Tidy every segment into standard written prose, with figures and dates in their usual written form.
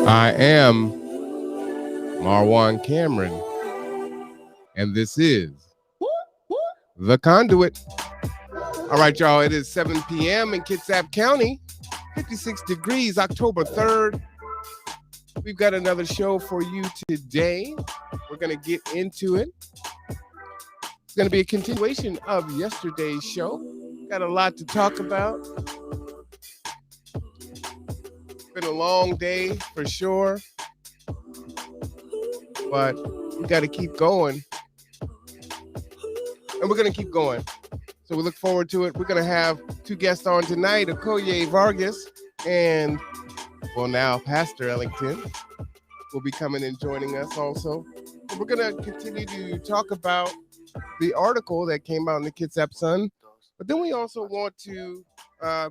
I am Marwan Cameron, and this is The Conduit. All right, y'all, it is 7 p.m. in Kitsap County, 56 degrees, October 3rd. We've got another show for you today. We're going to get into it. It's going to be a continuation of yesterday's show. Got a lot to talk about. It's been a long day for sure, but we got to keep going. And we're going to keep going. So we look forward to it. We're going to have two guests on tonight, Okoye Vargas and, well, now Pastor Ellington will be coming and joining us also. And we're going to continue to talk about the article that came out in the Kitsap Sun. But then we also want to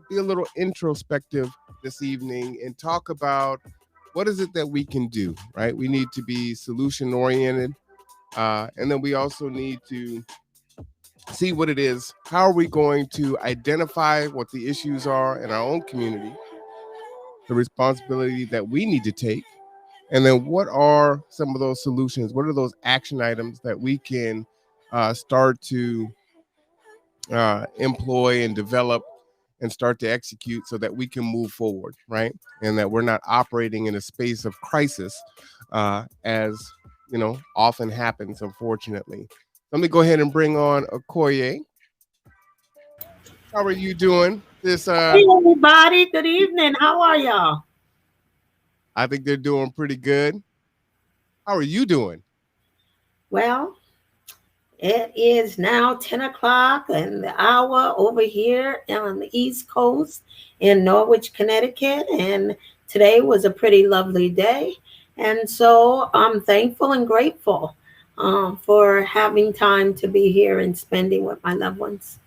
be a little introspective this evening and talk about what is it that we can do, right? We need to be solution-oriented. And then we also need to see what it is. How are we going to identify what the issues are in our own community, the responsibility that we need to take, and then what are some of those solutions? What are those action items that we can start to employ and develop and start to execute so that we can move forward, right? And that we're not operating in a space of crisis as, you know, often happens, unfortunately. Let me go ahead and bring on Okoye. How are you doing? Hey everybody, good evening. How are y'all? I think they're doing pretty good. How are you doing? Well, it is now 10 o'clock and the hour over here on the East Coast in Norwich, Connecticut. And today was a pretty lovely day. And so I'm thankful and grateful for having time to be here and spending with my loved ones.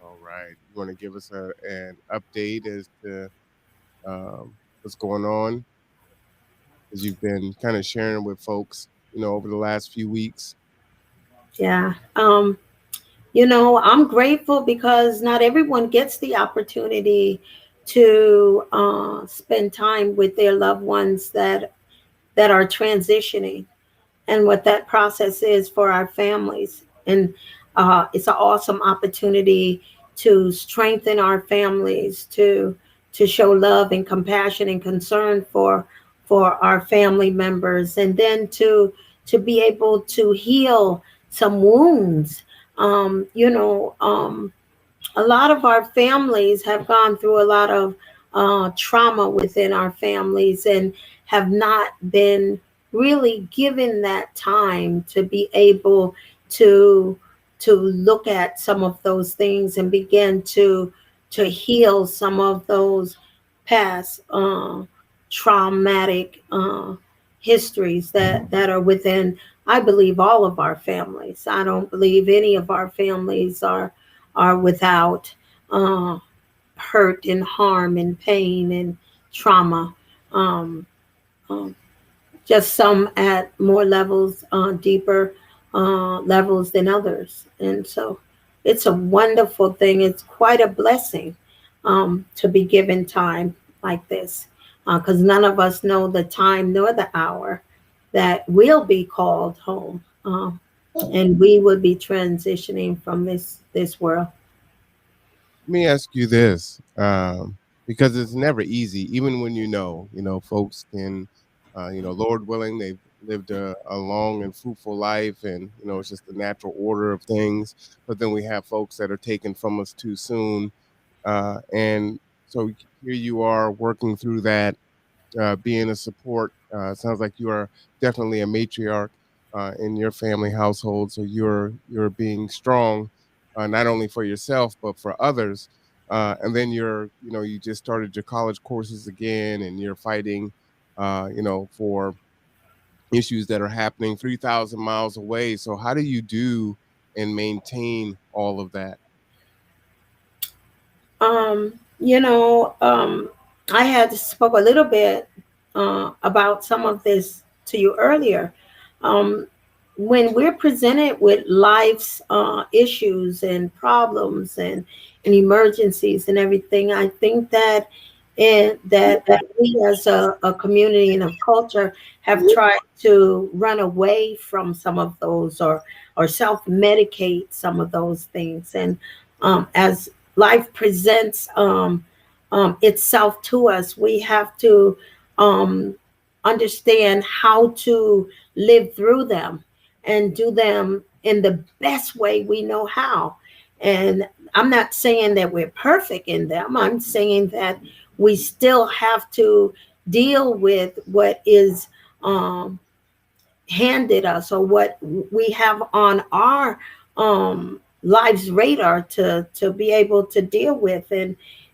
All right. You want to give us an update as to what's going on? As you've been kind of sharing with folks, you know, over the last few weeks. Yeah. I'm grateful because not everyone gets the opportunity to spend time with their loved ones that are transitioning, and what that process is for our families. And it's an awesome opportunity to strengthen our families, to show love and compassion and concern for our family members, and then to be able to heal some wounds. A lot of our families have gone through a lot of trauma within our families and have not been really given that time to be able to look at some of those things and begin to heal some of those past traumatic histories that are within, I believe, all of our families. I don't believe any of our families are without hurt and harm and pain and trauma. Just some at more levels, deeper levels than others. And so it's a wonderful thing. It's quite a blessing to be given time like this, because none of us know the time nor the hour that we'll be called home, and we will be transitioning from this world. Let me ask you this, because it's never easy, even when folks can, Lord willing, they've lived a long and fruitful life, and it's just the natural order of things. But then we have folks that are taken from us too soon, and so here you are working through that, being a support. Sounds like you are definitely a matriarch in your family household, so you're being strong, not only for yourself but for others. And then you just started your college courses again, and you're fighting, for issues that are happening 3,000 miles away. So how do you do and maintain all of that? I had spoke a little bit about some of this to you earlier. Um, when we're presented with life's issues and problems and emergencies and everything, I think that and that we as a community and a culture have tried to run away from some of those, or self-medicate some of those things. And as life presents itself to us, we have to um, understand how to live through them and do them in the best way we know how. And I'm not saying that we're perfect in them. I'm saying that we still have to deal with what is um, handed us, or what we have on our lives radar to be able to deal with.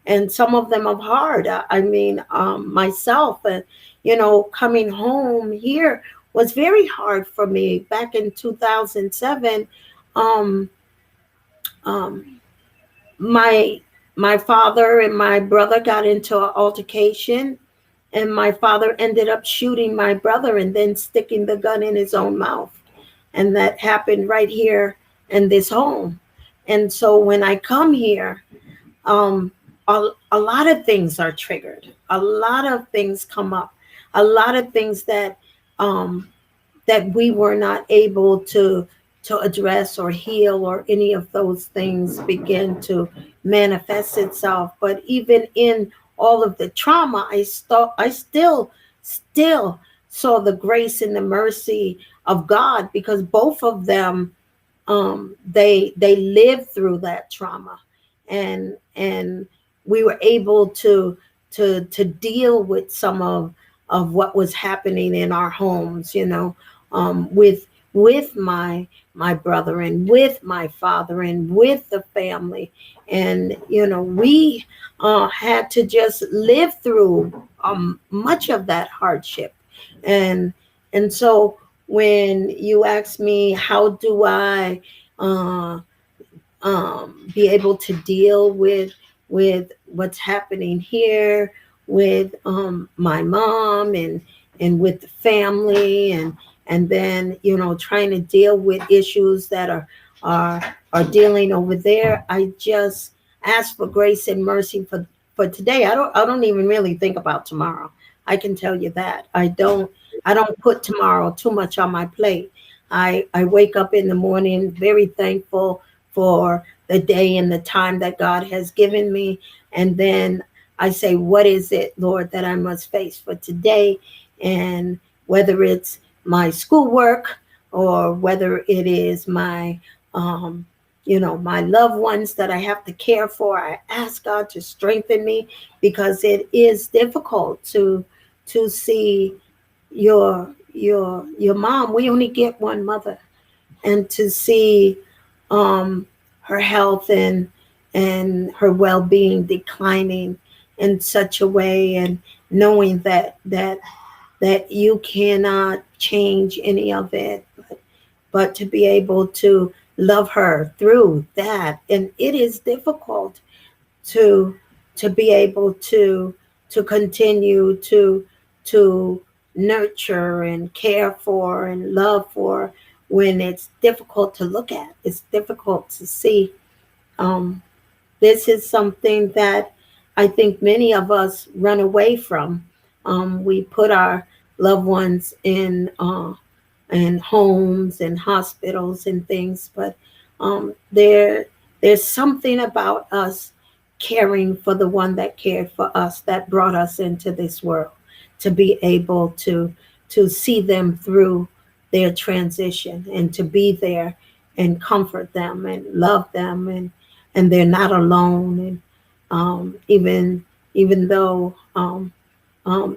And some of them are hard. I mean, myself, coming home here was very hard for me back in 2007. um, um, my my father and my brother got into an altercation, and my father ended up shooting my brother and then sticking the gun in his own mouth. And that happened right here in this home. And so when I come here, um, a lot of things are triggered. A lot of things come up. A lot of things um, that we were not able to address or heal, or any of those things begin to manifest itself. But even in all of the trauma, I still saw the grace and the mercy of God, because both of them, they lived through that trauma, and we were able to deal with some of what was happening in our homes, with my brother, and with my father, and with the family. And we had to just live through much of that hardship. And and so when you ask me, how do I uh, be able to deal with what's happening here, with my mom, and with the family, and then trying to deal with issues that are dealing over there. I just ask for grace and mercy for today. I don't even really think about tomorrow. I can tell you that. I don't put tomorrow too much on my plate. I wake up in the morning very thankful for the day and the time that God has given me. And then I say, what is it, Lord, that I must face for today? And whether it's my schoolwork, or whether it is um, my loved ones that I have to care for, I ask God to strengthen me, because it is difficult to see your mom. We only get one mother, and to see her health and her well-being declining in such a way, and knowing that you cannot change any of it, but to be able to love her through that. And it is difficult to be able to continue to nurture and care for and love for, when it's difficult to look at, it's difficult to see. um, this is something that I think many of us run away from. We put our loved ones in homes and hospitals and things, but there's something about us caring for the one that cared for us, that brought us into this world, to be able to see them through their transition, and to be there and comfort them and love them, and they're not alone. And even though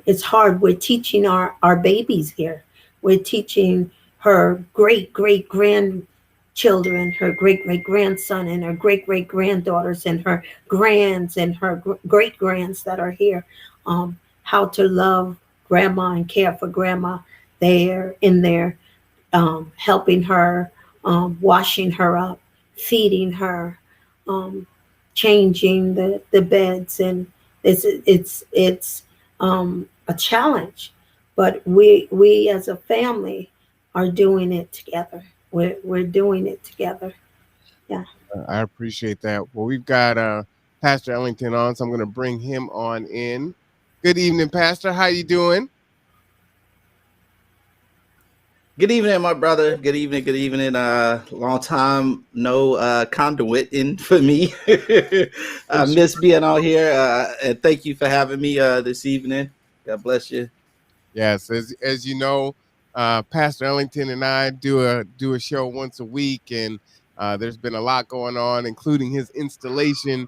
it's hard, we're teaching our babies here. We're teaching her great grandchildren, her great grandson, and her great granddaughters, and her grands, and her great grands that are here, how to love grandma and care for grandma. They're in there, helping her, washing her up, feeding her, um, changing the beds. And it's a challenge, but we as a family are doing it together. We're doing it together. Yeah. I appreciate that. Well, we've got Pastor Ellington on, so I'm going to bring him on in. Good evening, Pastor. How you doing? Good evening, my brother. Good evening. Good evening. Long time no conduit in for me. I miss being out here. And thank you for having me this evening. God bless you. Yes, as you know, Pastor Ellington and I do a show once a week, and there's been a lot going on, including his installation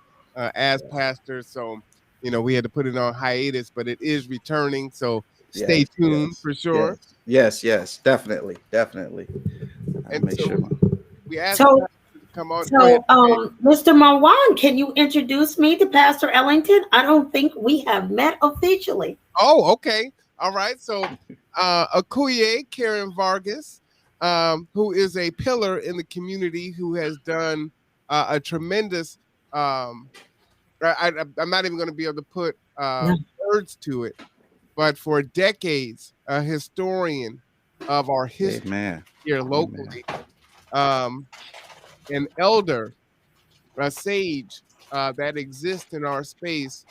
as pastor. So, we had to put it on hiatus, but it is returning. So stay Yes, tuned yes, for sure. yes. Definitely. I'll And make so sure. we asked So, Pastor to come on. Go ahead. Mr. Marwan, can you introduce me to Pastor Ellington? I don't think we have met officially. Oh, okay. All right. So, Akuye Karen Vargas, who is a pillar in the community, who has done a tremendous. I'm not even going to be able to put words to it, but for decades, a historian of our history Amen. here locally, an elder, a sage that exists in our space,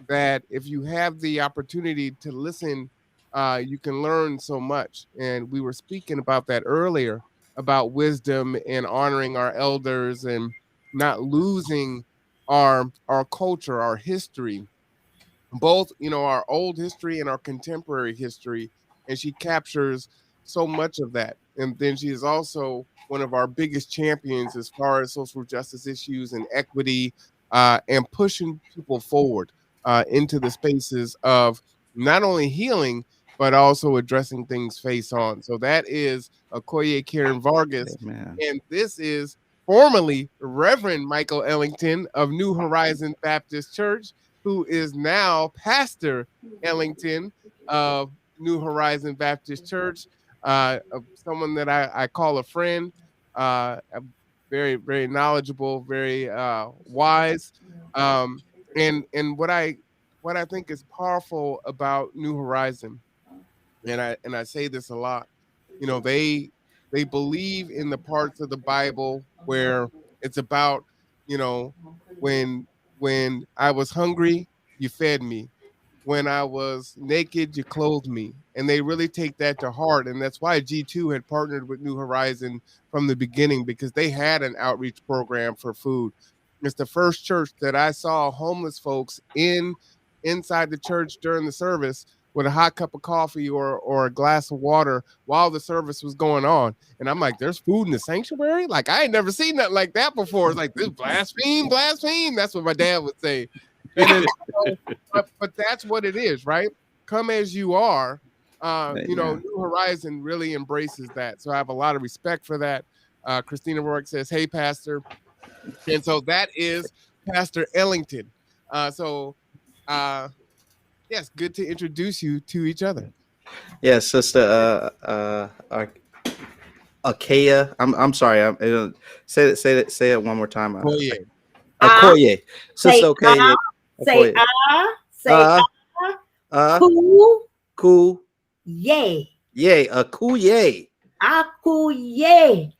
that if you have the opportunity to listen, you can learn so much. And we were speaking about that earlier, about wisdom and honoring our elders and not losing our culture, our history, both our old history and our contemporary history, and she captures so much of that. And then she is also one of our biggest champions as far as social justice issues and equity, and pushing people forward into the spaces of not only healing but also addressing things face on. So that is Okoye Karen Vargas, Amen. and this is formerly Reverend Michael Ellington of New Horizon Baptist Church, who is now Pastor Ellington of New Horizon Baptist Church, someone that I call a friend, very, very knowledgeable, very wise. And what I think is powerful about New Horizon, and I say this a lot, they believe in the parts of the Bible where it's about, you know, when when I was hungry, you fed me. When I was naked, you clothed me. And they really take that to heart. And that's why G2 had partnered with New Horizon from the beginning, because they had an outreach program for food. It's the first church that I saw homeless folks inside the church during the service with a hot cup of coffee or a glass of water while the service was going on. And I'm like, there's food in the sanctuary? Like, I ain't never seen nothing like that before. It's like, this blaspheme. That's what my dad would say. And then, but that's what it is, right? Come as you are. New Horizon really embraces that. So I have a lot of respect for that. Christina Rourke says, hey, Pastor. And so that is Pastor Ellington. Yes, good to introduce you to each other. Yes, Sister Akaya. I'm sorry. Say it one more time. Okoye. Okoye. Sister Okoye. Say Cool. yay. Yay. Akuye.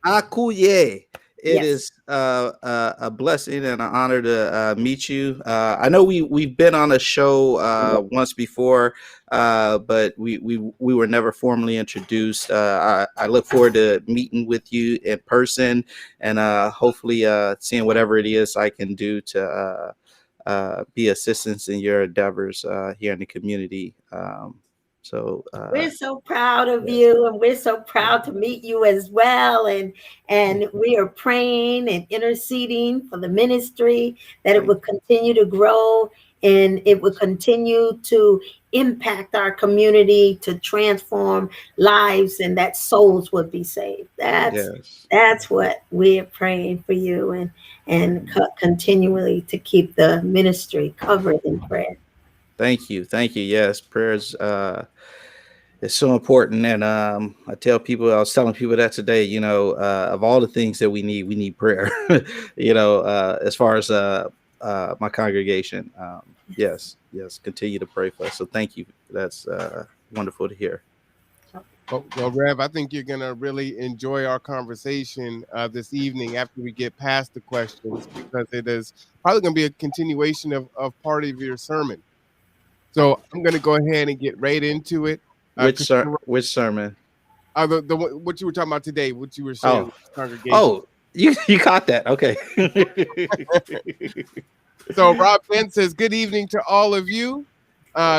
Akuye. It is a blessing and an honor to meet you. I know we've been on a show once before, but we were never formally introduced. I look forward to meeting with you in person, and hopefully seeing whatever it is I can do to be assistance in your endeavors here in the community. We're so proud of you, and we're so proud to meet you as well. And we are praying and interceding for the ministry, that it would continue to grow and it would continue to impact our community, to transform lives, and that souls would be saved. That's what we're praying for you, and continually to keep the ministry covered in prayer. Thank you. Yes, prayers is so important. And I was telling people that today, of all the things that we need prayer, as far as my congregation. Yes, continue to pray for us. So thank you. That's wonderful to hear. Well, Rev, I think you're going to really enjoy our conversation this evening after we get past the questions, because it is probably going to be a continuation of part of your sermon. So I'm going to go ahead and get right into it. Which sermon? What you were talking about today, what you were sharing with the congregation. Oh, you caught that. Okay. So Rob Ben says, good evening to all of you.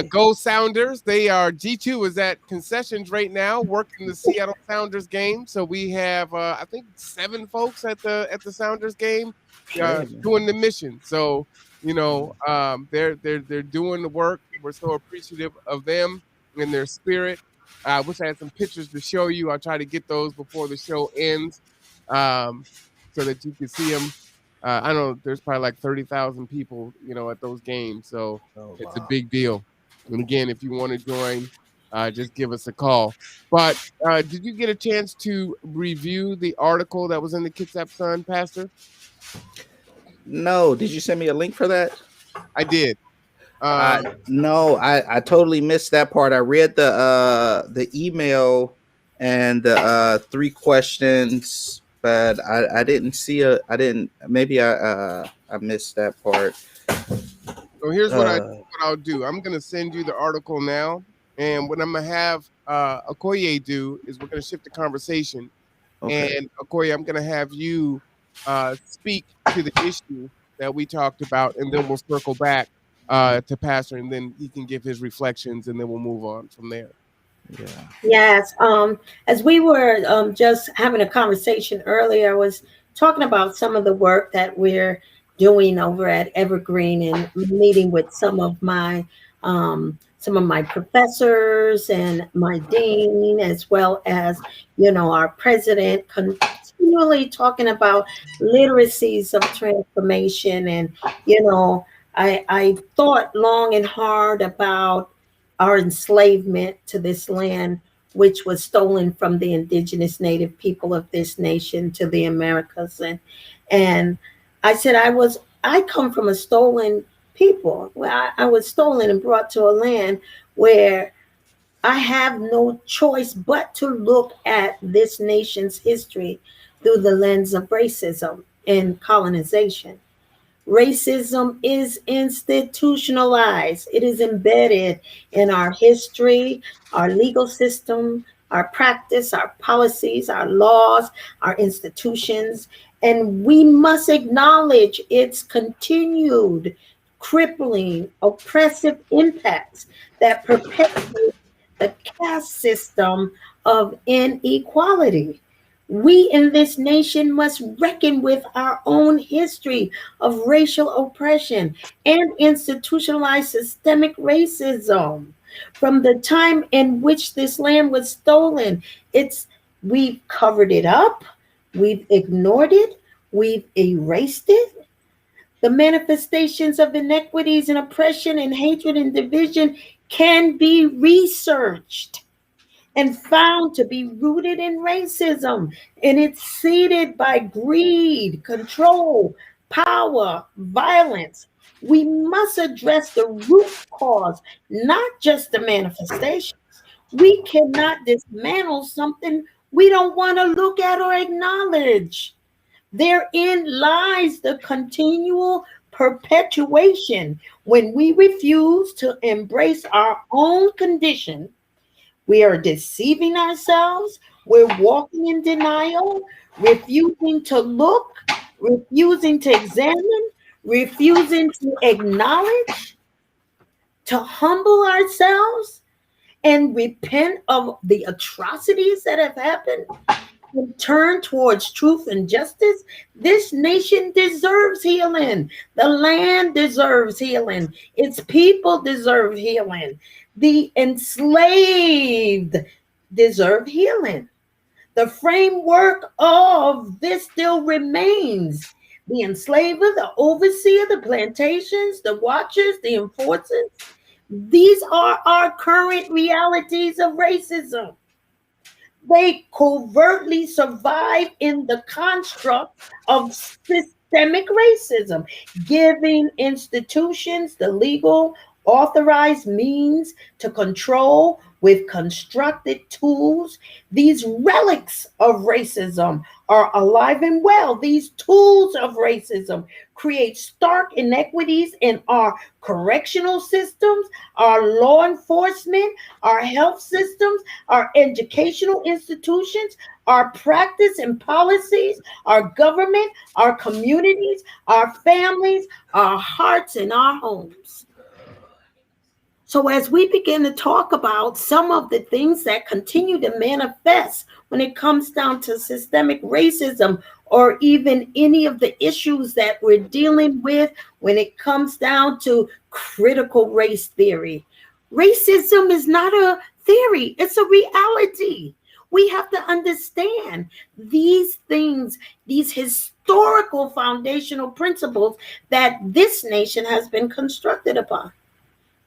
Go Sounders. They are, G2 is at concessions right now working the Seattle Sounders game. So we have I think 7 folks at the Sounders game doing the mission. So they're doing the work. We're so appreciative of them and their spirit. I wish I had some pictures to show you. I'll try to get those before the show ends, so that you can see them. I know there's probably like 30,000 people, at those games. So it's a big deal. And again, if you want to join, just give us a call. But did you get a chance to review the article that was in the Kitsap Sun, Pastor? No. Did you send me a link for that? I did. No, I totally missed that part. I read the email and the 3 questions, but I didn't see maybe I missed that part. So here's what I'll do. I'm gonna send you the article now, and what I'm gonna have Okoye do is we're gonna shift the conversation. Okay. And Okoye, I'm gonna have you speak to the issue that we talked about, and then we'll circle back to Pastor, and then he can give his reflections, and then we'll move on from there. Yeah. Yes. As we were just having a conversation earlier, I was talking about some of the work that we're doing over at Evergreen and meeting with some of my professors and my dean, as well as our president, continually talking about literacies of transformation. And I thought long and hard about our enslavement to this land, which was stolen from the indigenous native people of this nation to the Americas. And I said, I come from a stolen people. I was stolen and brought to a land where I have no choice but to look at this nation's history through the lens of racism and colonization. Racism is institutionalized. It is embedded in our history, our legal system, our practice, our policies, our laws, our institutions, and we must acknowledge its continued crippling, oppressive impacts that perpetuate the caste system of inequality. We in this nation must reckon with our own history of racial oppression and institutionalized systemic racism. From the time in which this land was stolen, we've covered it up, we've ignored it, we've erased it. The manifestations of inequities and oppression and hatred and division can be researched and found to be rooted in racism, and it's seeded by greed, control, power, violence. We must address the root cause, not just the manifestations. We cannot dismantle something we don't want to look at or acknowledge. Therein lies the continual perpetuation. When we refuse to embrace our own condition, we are deceiving ourselves. We're walking in denial, refusing to look, refusing to examine, refusing to acknowledge, to humble ourselves and repent of the atrocities that have happened and turn towards truth and justice. This nation deserves healing. The land deserves healing. Its people deserve healing. The enslaved deserve healing. The framework of this still remains. The enslaver, the overseer, the plantations, the watchers, the enforcers. These are our current realities of racism. They covertly survive in the construct of systemic racism, giving institutions the legal authorized means to control with constructed tools. These relics of racism are alive and well. These tools of racism create stark inequities in our correctional systems, our law enforcement, our health systems, our educational institutions, our practice and policies, our government, our communities, our families, our hearts, and our homes. So, as we begin to talk about some of the things that continue to manifest when it comes down to systemic racism, or even any of the issues that we're dealing with when it comes down to critical race theory, racism is not a theory, it's a reality. We have to understand these things, these historical foundational principles that this nation has been constructed upon.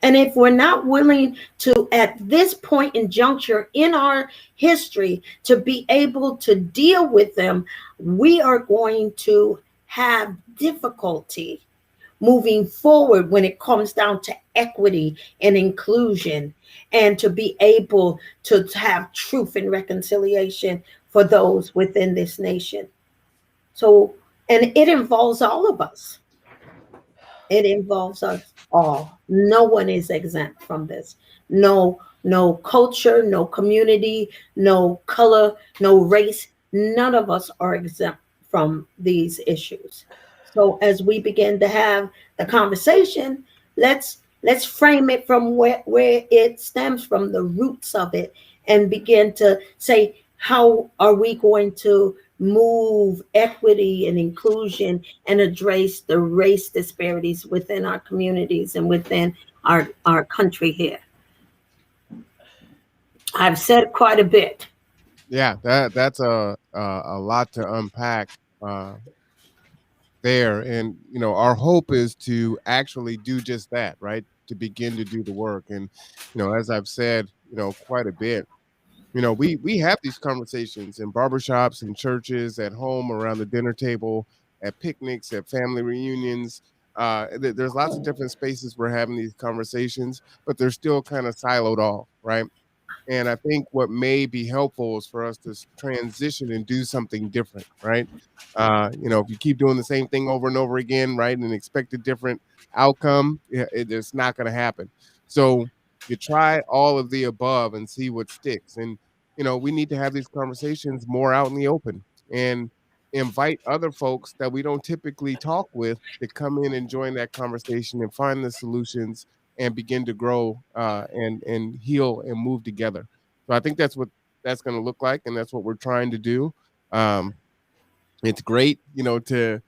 And if we're not willing to, at this point in juncture in our history, to be able to deal with them, we are going to have difficulty moving forward when it comes down to equity and inclusion, and to be able to have truth and reconciliation for those within this nation. So, and it involves all of us. It involves us all. No one is exempt from this. No culture, no community, no color, no race. None of us are exempt from these issues. So as we begin to have the conversation, let's frame it from where it stems from, the roots of it, and begin to say, how are we going to move equity and inclusion and address the race disparities within our communities and within our country here. I've said quite a bit. Yeah, that's a lot to unpack uh, there, and our hope is to actually do just that, right? To begin to do the work, and as I've said, quite a bit. We have these conversations in barbershops, in churches, at home, around the dinner table, at picnics, at family reunions. There's lots of different spaces we're having these conversations, but they're still kind of siloed off, right? And I think what may be helpful is for us to transition and do something different, right? If you keep doing the same thing over and over again, right, and expect a different outcome, it's not going to happen. So you try all of the above and see what sticks. And we need to have these conversations more out in the open and invite other folks that we don't typically talk with to come in and join that conversation and find the solutions and begin to grow and heal and move together. So I think that's what that's going to look like, and that's what we're trying to do. Um, it's great, to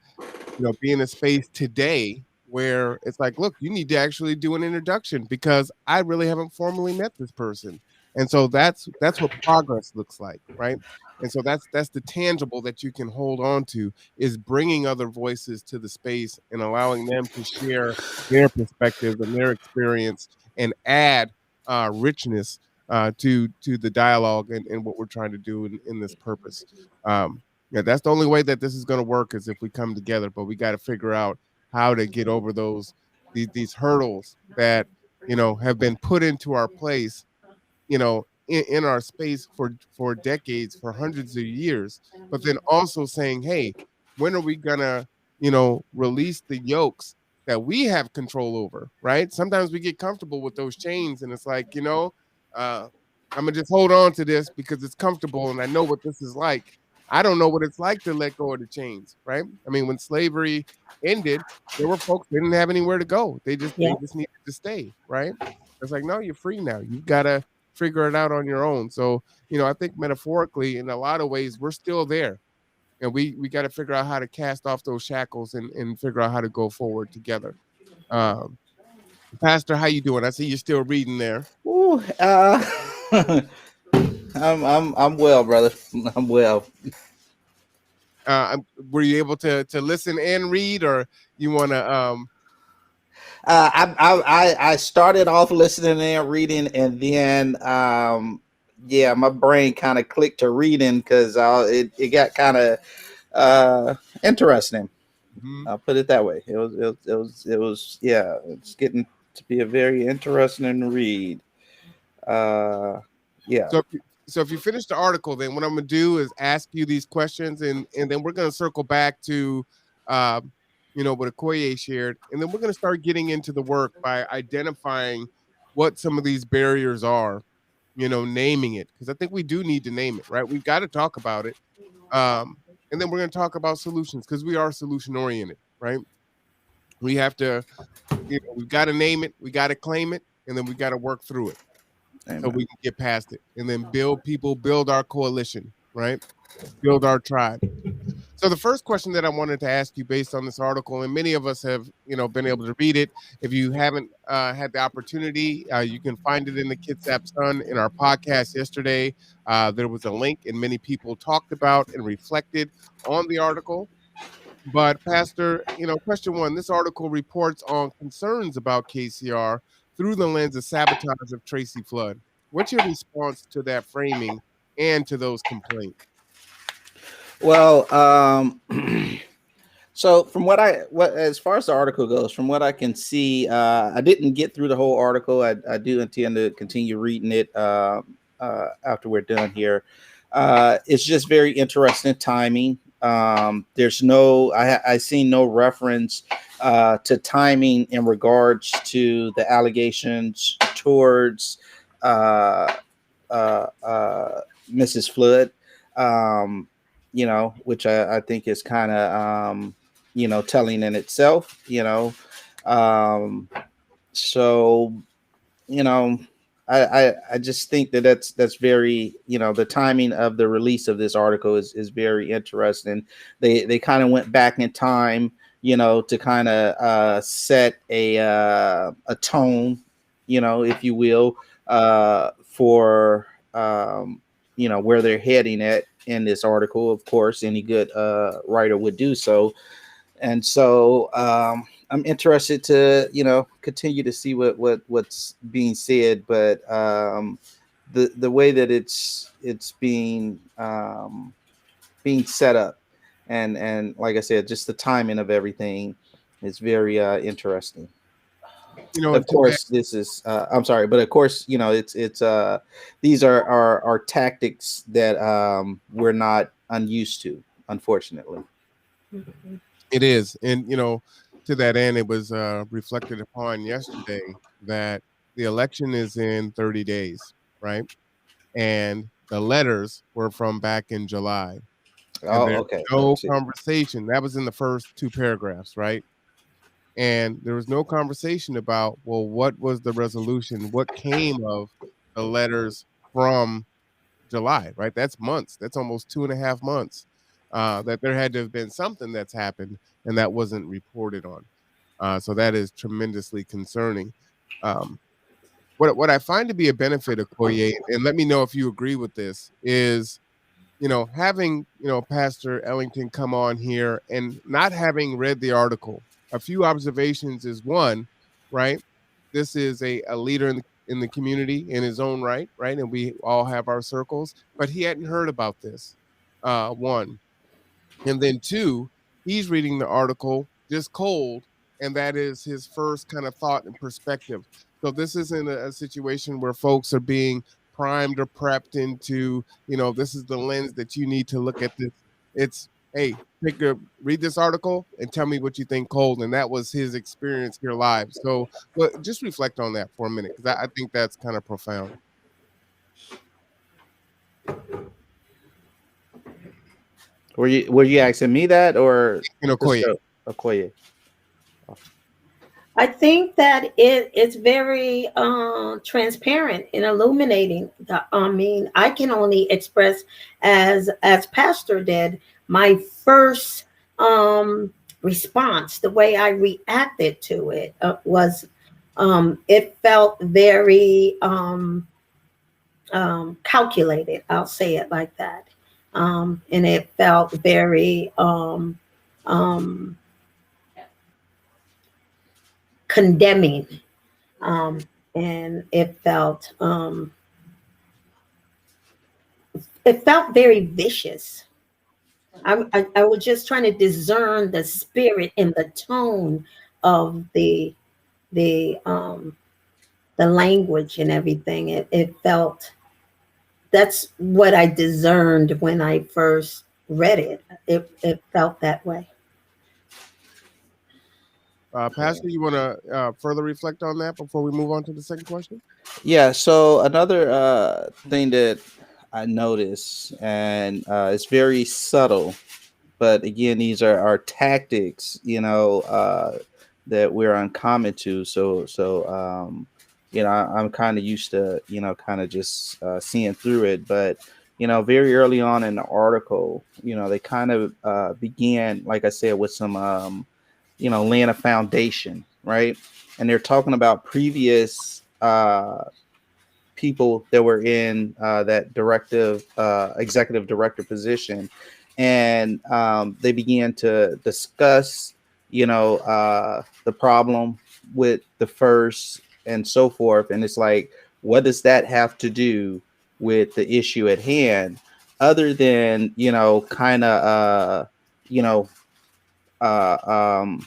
be in a space today where it's like, look, you need to actually do an introduction because I really haven't formally met this person. And so that's what progress looks like, right? And so that's the tangible that you can hold on to, is bringing other voices to the space and allowing them to share their perspectives and their experience and add richness to the dialogue and what we're trying to do in this purpose. Yeah, that's the only way that this is going to work, is if we come together. But we got to figure out how to get over these hurdles that have been put into our place, in our space for decades, for hundreds of years. But then also saying, hey, when are we gonna release the yokes that we have control over, right? Sometimes we get comfortable with those chains, and it's like, I'm gonna just hold on to this because it's comfortable and I know what this is like. I don't know what it's like to let go of the chains, right? I mean, when slavery ended, there were folks that didn't have anywhere to go. Yeah. They just needed to stay, right? It's like, no, you're free now. You've got to figure it out on your own. So, I think metaphorically, in a lot of ways, we're still there. And we got to figure out how to cast off those shackles and figure out how to go forward together. Um, Pastor, how you doing? I see you're still reading there. Ooh, I'm well, brother. I'm well. Were you able to listen and read, or you want to? I started off listening and reading, and then yeah, my brain kind of clicked to reading because it got kind of interesting. Mhm. I'll put it that way. It was yeah, it's getting to be a very interesting read. Yeah. So if you finish the article, then what I'm going to do is ask you these questions, and then we're going to circle back to, what Okoye shared, and then we're going to start getting into the work by identifying what some of these barriers are, naming it, because I think we do need to name it, right? We've got to talk about it, and then we're going to talk about solutions because we are solution oriented, right? We have to, we've got to name it, we got to claim it, and then we got to work through it. Amen. So we can get past it and then build our coalition, right? Build our tribe. So the first question that I wanted to ask you based on this article, and many of us have, been able to read it. If you haven't had the opportunity, you can find it in the Kitsap Sun in our podcast yesterday. There was a link and many people talked about and reflected on the article. But Pastor, question one, this article reports on concerns about KCR through the lens of sabotage of Tracy Flood. What's your response to that framing and to those complaints? Well, so from what as far as the article goes, from what I can see, I didn't get through the whole article. I do intend to continue reading it after we're done here. It's just very interesting timing. There's I see no reference to timing in regards to the allegations towards Mrs. Flood, which I think is kind of telling in itself, so I just think that's very, the timing of the release of this article is very interesting. They kind of went back in time, to kind of set a tone, if you will, for where they're heading at in this article. Of course, any good writer would do so. And so I'm interested to, continue to see what's being said, but the way that it's being set up, and like I said, just the timing of everything is very interesting. Of course, this is I'm sorry, but of course, it's these are tactics that we're not unused to, unfortunately. It is. And, to that end, it was reflected upon yesterday that the election is in 30 days, right? And the letters were from back in July. And there's okay. no conversation. That was in the first two paragraphs, right? And there was no conversation about, well, what was the resolution? What came of the letters from July, right? That's months. That's almost 2.5 months. That there had to have been something that's happened and that wasn't reported on. So that is tremendously concerning. What I find to be a benefit of Okoye, and let me know if you agree with this, is having Pastor Ellington come on here and not having read the article. A few observations is one, right? This is a leader in the community in his own right, and we all have our circles, but he hadn't heard about this. One. And then two, he's reading the article just cold, and that is his first kind of thought and perspective. So this isn't a situation where folks are being primed or prepped into, this is the lens that you need to look at this. It's, hey, read this article and tell me what you think cold. And that was his experience here live. So just reflect on that for a minute, because I think that's kind of profound. Were you asking me that, or Okoye? I think that it's very transparent and illuminating. I can only express as Pastor did, my first response, the way I reacted to it was it felt very calculated. I'll say it like that. And it felt very condemning, and it felt very vicious. I was just trying to discern the spirit and the tone of the the language and everything. It felt, that's what I discerned when I first read it. It felt that way. Pastor, you want to further reflect on that before we move on to the second question? Yeah. So another thing that I notice, and it's very subtle, but again, these are tactics, that we're uncommon to. I'm kind of used to, kind of just seeing through it. But very early on in the article, they kind of began, like I said, with some, laying a foundation, right? And they're talking about previous people that were in that executive director position, and they began to discuss, the problem with the first and so forth. And it's like, what does that have to do with the issue at hand, other than kind of you know, by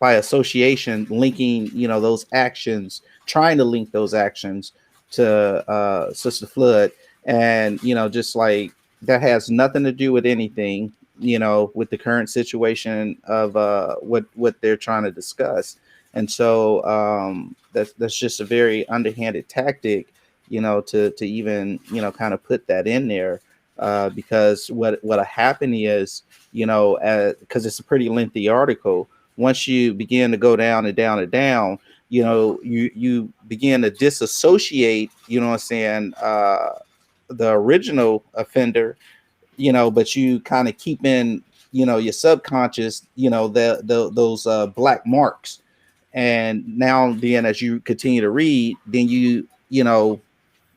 association, linking, those actions, trying to link those actions to Sister Flood. And, just like that has nothing to do with anything, with the current situation of what they're trying to discuss. And so that's just a very underhanded tactic, to even, kind of put that in there. Because what'll happen is, because it's a pretty lengthy article, once you begin to go down and down and down, you begin to disassociate, what I'm saying, the original offender, but you kind of keep in, your subconscious, those black marks. And now then, as you continue to read, then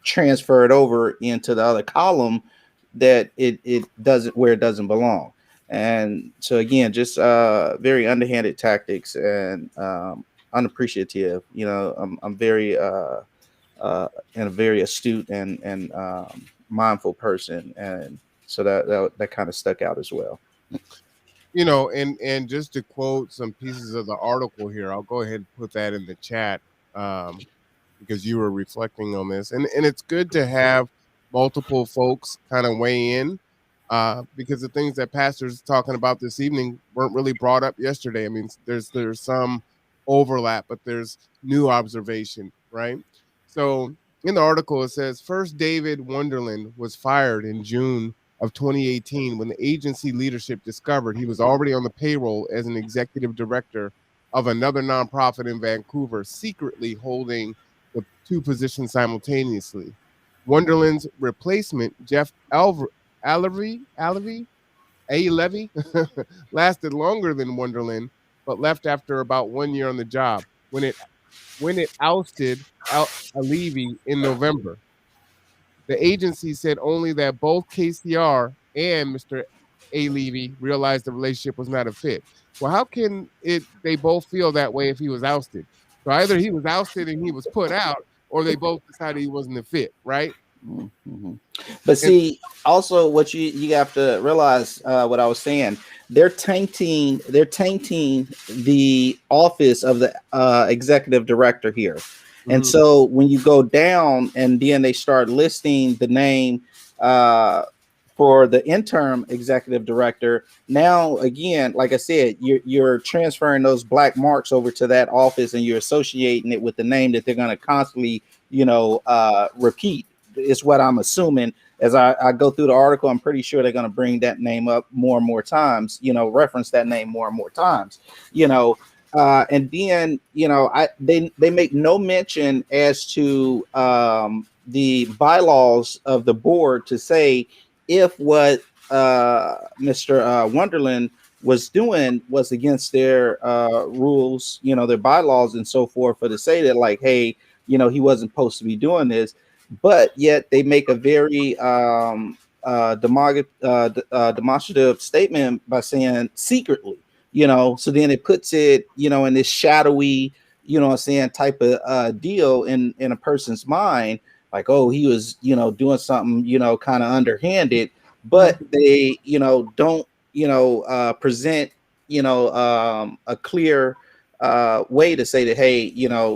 transfer it over into the other column that it doesn't, where it doesn't belong. And so again, just very underhanded tactics, and unappreciative. I'm very and a very astute and mindful person, and so that kind of stuck out as well. And just to quote some pieces of the article here, I'll go ahead and put that in the chat, because you were reflecting on this, and it's good to have multiple folks kind of weigh in, because the things that Pastor's talking about this evening weren't really brought up yesterday. I mean, there's some overlap, but there's new observation, right? So in the article, it says, first David Wonderland was fired in June of 2018 when the agency leadership discovered he was already on the payroll as an executive director of another nonprofit in Vancouver, secretly holding the two positions simultaneously. Wonderland's replacement, Jeff Levy, lasted longer than Wonderland, but left after about 1 year on the job when it ousted Levy in November. The agency said only that both KCR and Mr. Levy realized the relationship was not a fit. Well, how can they both feel that way if he was ousted? So either he was ousted and he was put out, or they both decided he wasn't a fit, right? Mm-hmm. But see, also what you have to realize, what I was saying, they're tainting the office of the executive director here. Mm-hmm. And so when you go down and then they start listing the name for the interim executive director, now again, like I said, you're transferring those black marks over to that office, and you're associating it with the name that they're going to constantly, repeat. Is what I'm assuming as I go through the article. I'm pretty sure they're going to bring that name up more and more times, reference that name more and more times, and then, they make no mention as to the bylaws of the board to say if what Mr. Wonderland was doing was against their rules, their bylaws and so forth, for to say that, like, hey, he wasn't supposed to be doing this. But yet they make a very demonstrative statement by saying secretly, so then it puts it, in this shadowy, type of deal in a person's mind, like, oh, he was, doing something, kind of underhanded, but they, don't, present, a clear way to say that, hey,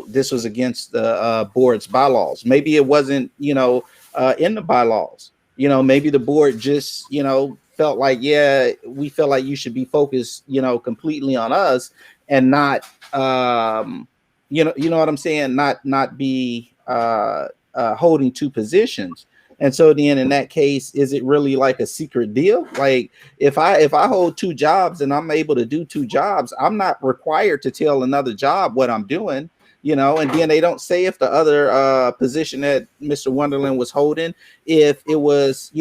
this was against the board's bylaws. Maybe it wasn't, in the bylaws. Maybe the board just, felt like, yeah, we felt like you should be focused, completely on us and not, you know what I'm saying? Not be holding two positions. And so then in that case, is it really like a secret deal? Like if I hold two jobs and I'm able to do two jobs, I'm not required to tell another job what I'm doing, and then they don't say if the other position that Mr. Wonderland was holding, if it was,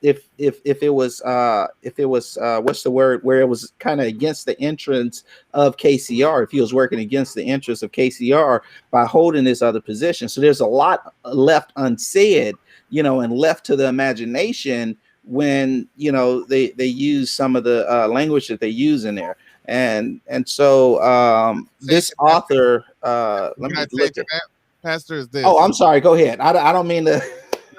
if it was what's the word, where it was kind of against the entrance of KCR, if he was working against the interests of KCR by holding this other position. So there's a lot left unsaid, and left to the imagination when they use some of the language that they use in there. And so this author, let me look at that, Pastor, is this. Oh, I'm sorry. Go ahead. I don't mean to.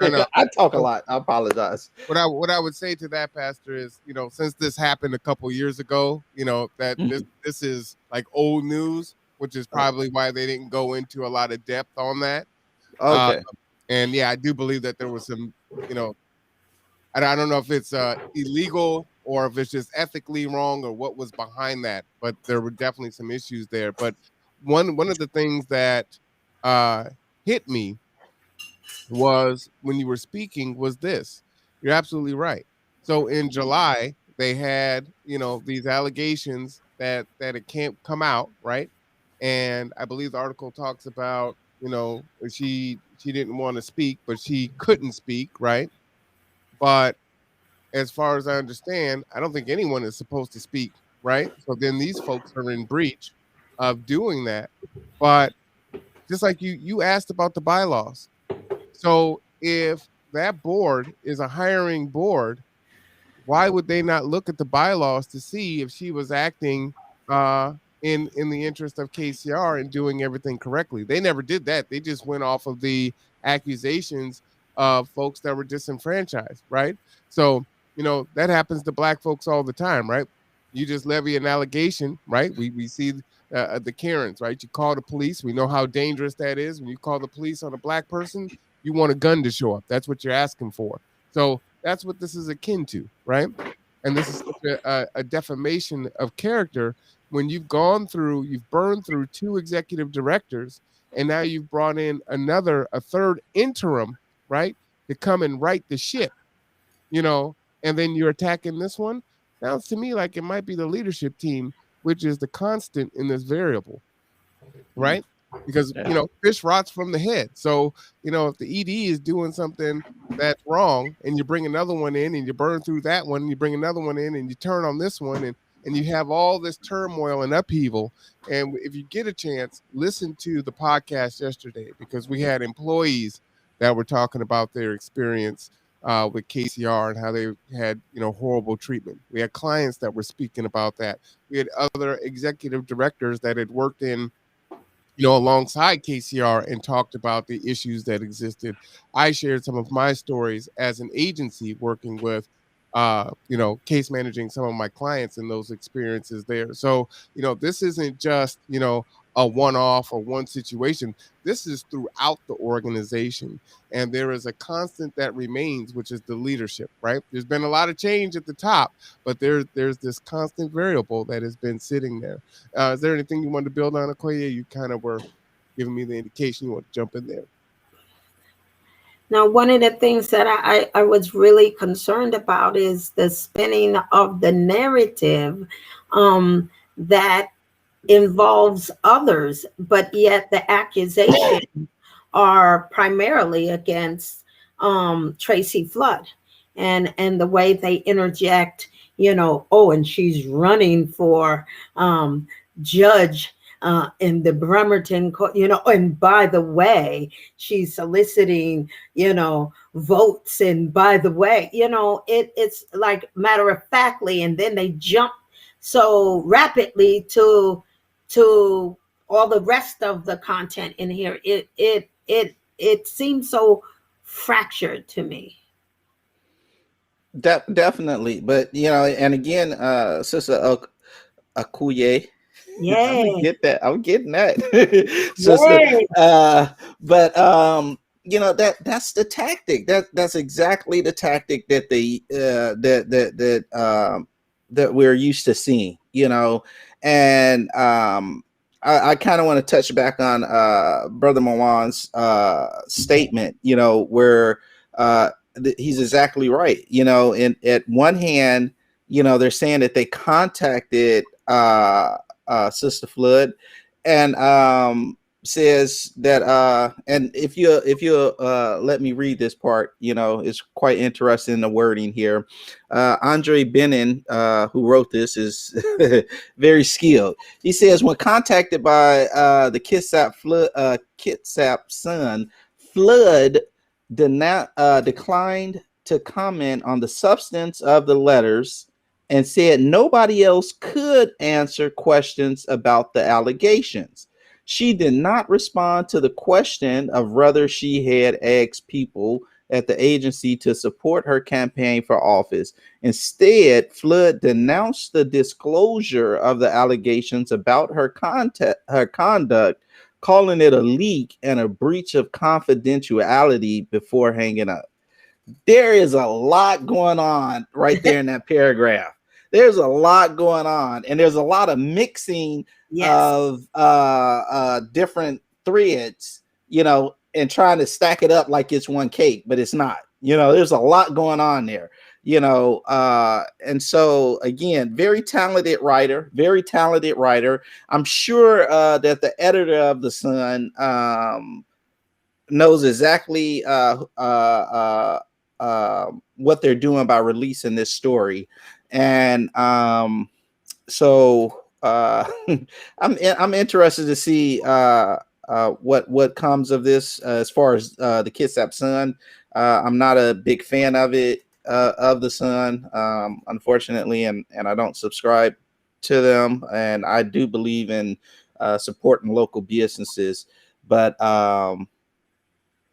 No. I talk a lot. I apologize. What I would say to that, Pastor, is since this happened a couple years ago, that this is like old news, which is probably why they didn't go into a lot of depth on that. Okay. And yeah, I do believe that there was some, I don't know if it's illegal or if it's just ethically wrong or what was behind that, but there were definitely some issues there. But one of the things that hit me was when you were speaking was this. You're absolutely right. So in July, they had, these allegations that it can't come out, right? And I believe the article talks about, she didn't want to speak, but she couldn't speak, right? But as far as I understand, I don't think anyone is supposed to speak, right? So then these folks are in breach of doing that. But just like you asked about the bylaws. So if that board is a hiring board, why would they not look at the bylaws to see if she was acting in the interest of KCR and doing everything correctly? They never did that. They just went off of the accusations of folks that were disenfranchised, right? So, that happens to black folks all the time, right? You just levy an allegation, right? We see the Karens, right? You call the police. We know how dangerous that is. When you call the police on a black person, you want a gun to show up. That's what you're asking for. So that's what this is akin to, right? And this is such a defamation of character when you've burned through two executive directors, and now you've brought in a third interim, right, to come and right the ship, and then you're attacking this one. Sounds to me like it might be the leadership team, which is the constant in this variable, right? Because, fish rots from the head. So, if the ED is doing something that's wrong and you bring another one in and you burn through that one, and you bring another one in and you turn on this one, and you have all this turmoil and upheaval. And if you get a chance, listen to the podcast yesterday, because we had employees that were talking about their experience with KCR and how they had, horrible treatment. We had clients that were speaking about that. We had other executive directors that had worked in, alongside KCR and talked about the issues that existed. I shared some of my stories as an agency working with, case managing some of my clients and those experiences there. So, this isn't just, a one-off or one situation. This is throughout the organization. And there is a constant that remains, which is the leadership, right? There's been a lot of change at the top, but there's this constant variable that has been sitting there. Is there anything you wanted to build on, Okoye? You kind of were giving me the indication you want to jump in there. Now, one of the things that I was really concerned about is the spinning of the narrative that involves others, but yet the accusations are primarily against Tracy Flood, and the way they interject, and she's running for judge in the Bremerton, and by the way, she's soliciting, votes, and by the way, it's like matter of factly, and then they jump so rapidly to all the rest of the content in here. It seems so fractured to me. Definitely, but and again, Sister Akuye, I'm gonna Yay. get that. I'm getting that, sister. Yay. But that's the tactic. That's exactly the tactic that that we're used to seeing. And I kind of want to touch back on Brother Mawan's statement. Where he's exactly right. And at one hand, they're saying that they contacted Sister Flood, and says that and if you let me read this part, it's quite interesting, the wording here. Andre Benin, who wrote this, is very skilled. He says, when contacted by the Kitsap Sun, Flood declined to comment on the substance of the letters and said nobody else could answer questions about the allegations. She did not respond to the question of whether she had asked people at the agency to support her campaign for office. Instead, Flood denounced the disclosure of the allegations about her conduct, calling it a leak and a breach of confidentiality before hanging up. There is a lot going on right there in that paragraph. There's a lot going on, and there's a lot of mixing of different threads, and trying to stack it up like it's one cake, but it's not. There's a lot going on there, and so again, very talented writer. I'm sure that the editor of the Sun knows exactly what they're doing by releasing this story. And so I'm interested to see what comes of this as far as the Kitsap Sun. I'm not a big fan of it, of the Sun, unfortunately, and I don't subscribe to them. And I do believe in supporting local businesses, but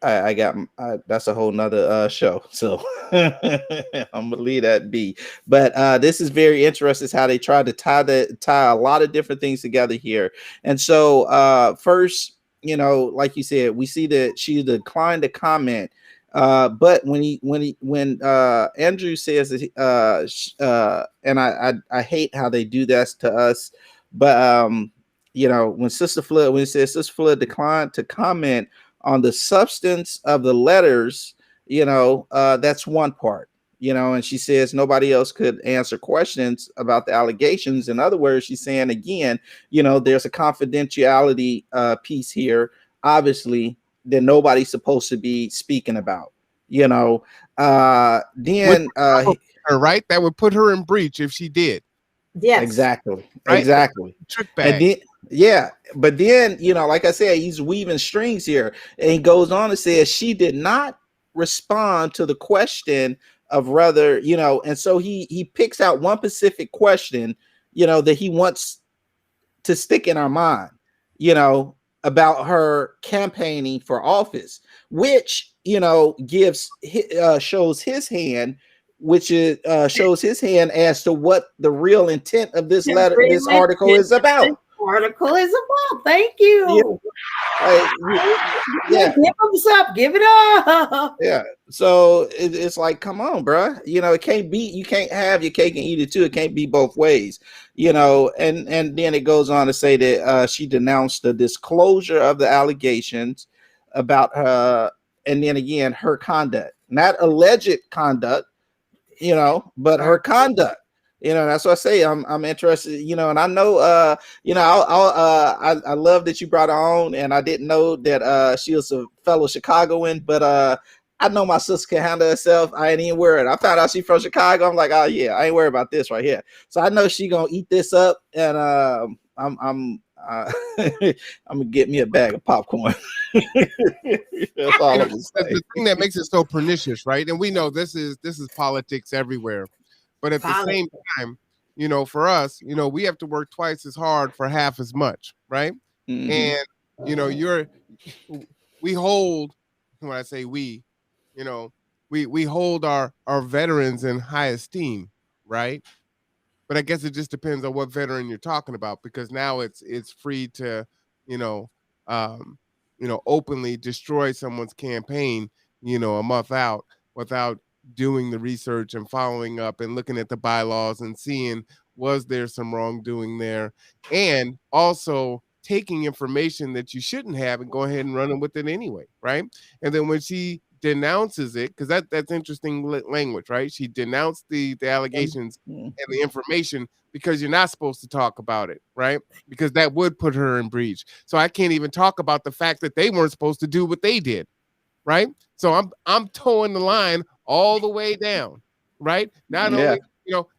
that's a whole nother show, so I'm gonna leave that be. But this is very interesting how they try to tie a lot of different things together here. And so first, like you said, we see that she declined to comment. But when Andrew says that, and I hate how they do that to us, but when it says Sister Flood declined to comment on the substance of the letters, that's one part, and she says nobody else could answer questions about the allegations. In other words, she's saying again, there's a confidentiality piece here, obviously, that nobody's supposed to be speaking about, then right, that would put her in breach if she did. Yes, exactly. Trick bag. And then, yeah, but then, like I said, he's weaving strings here, and he goes on and says she did not respond to the question of whether, and so he picks out one specific question, that he wants to stick in our mind, about her campaigning for office, which, shows his hand, which is shows his hand as to what the real intent of this article is about. Thank you. Yeah. Give us up. Give it up. Yeah. So it's like, come on, bro. It can't be. You can't have your cake and eat it too. It can't be both ways. And then it goes on to say that she denounced the disclosure of the allegations about her, and then again her conduct, not alleged conduct, but her conduct. That's what I say. I'm interested, and I know, I love that you brought her on, and I didn't know that she was a fellow Chicagoan, but I know my sister can handle herself. I ain't even worried. I found out she's from Chicago. I'm like, oh yeah, I ain't worried about this right here. So I know she gonna eat this up, and I'm gonna get me a bag of popcorn. That's all I'm That's the thing that makes it so pernicious, right? And we know this is politics everywhere. But at the same time, for us, we have to work twice as hard for half as much, right? Mm-hmm. And we hold, when I say we hold our veterans in high esteem, right? But I guess it just depends on what veteran you're talking about, because now it's free to, you know, um, openly destroy someone's campaign, a month out without doing the research and following up and looking at the bylaws and seeing was there some wrongdoing there, and also taking information that you shouldn't have and go ahead and running with it anyway, right? And then when she denounces it, because that's interesting language, right? She denounced the allegations and the information because you're not supposed to talk about it, right? Because that would put her in breach. So I can't even talk about the fact that they weren't supposed to do what they did, right? So I'm towing the line all the way down, right? Not only,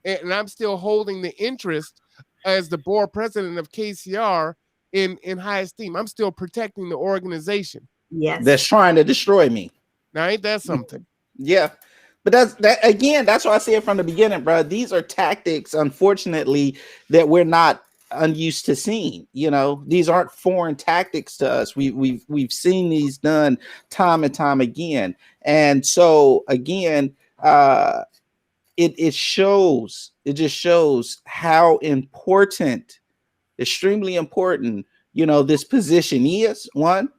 and I'm still holding the interest as the board president of KCR in high esteem. I'm still protecting the organization. Yes. That's trying to destroy me. Now, ain't that something? Yeah. But that's why I say it from the beginning, bro. These are tactics, unfortunately, that we're not unused to seeing. These aren't foreign tactics to us. We've seen these done time and time again. And so again, it just shows how important, extremely important, this position is. One,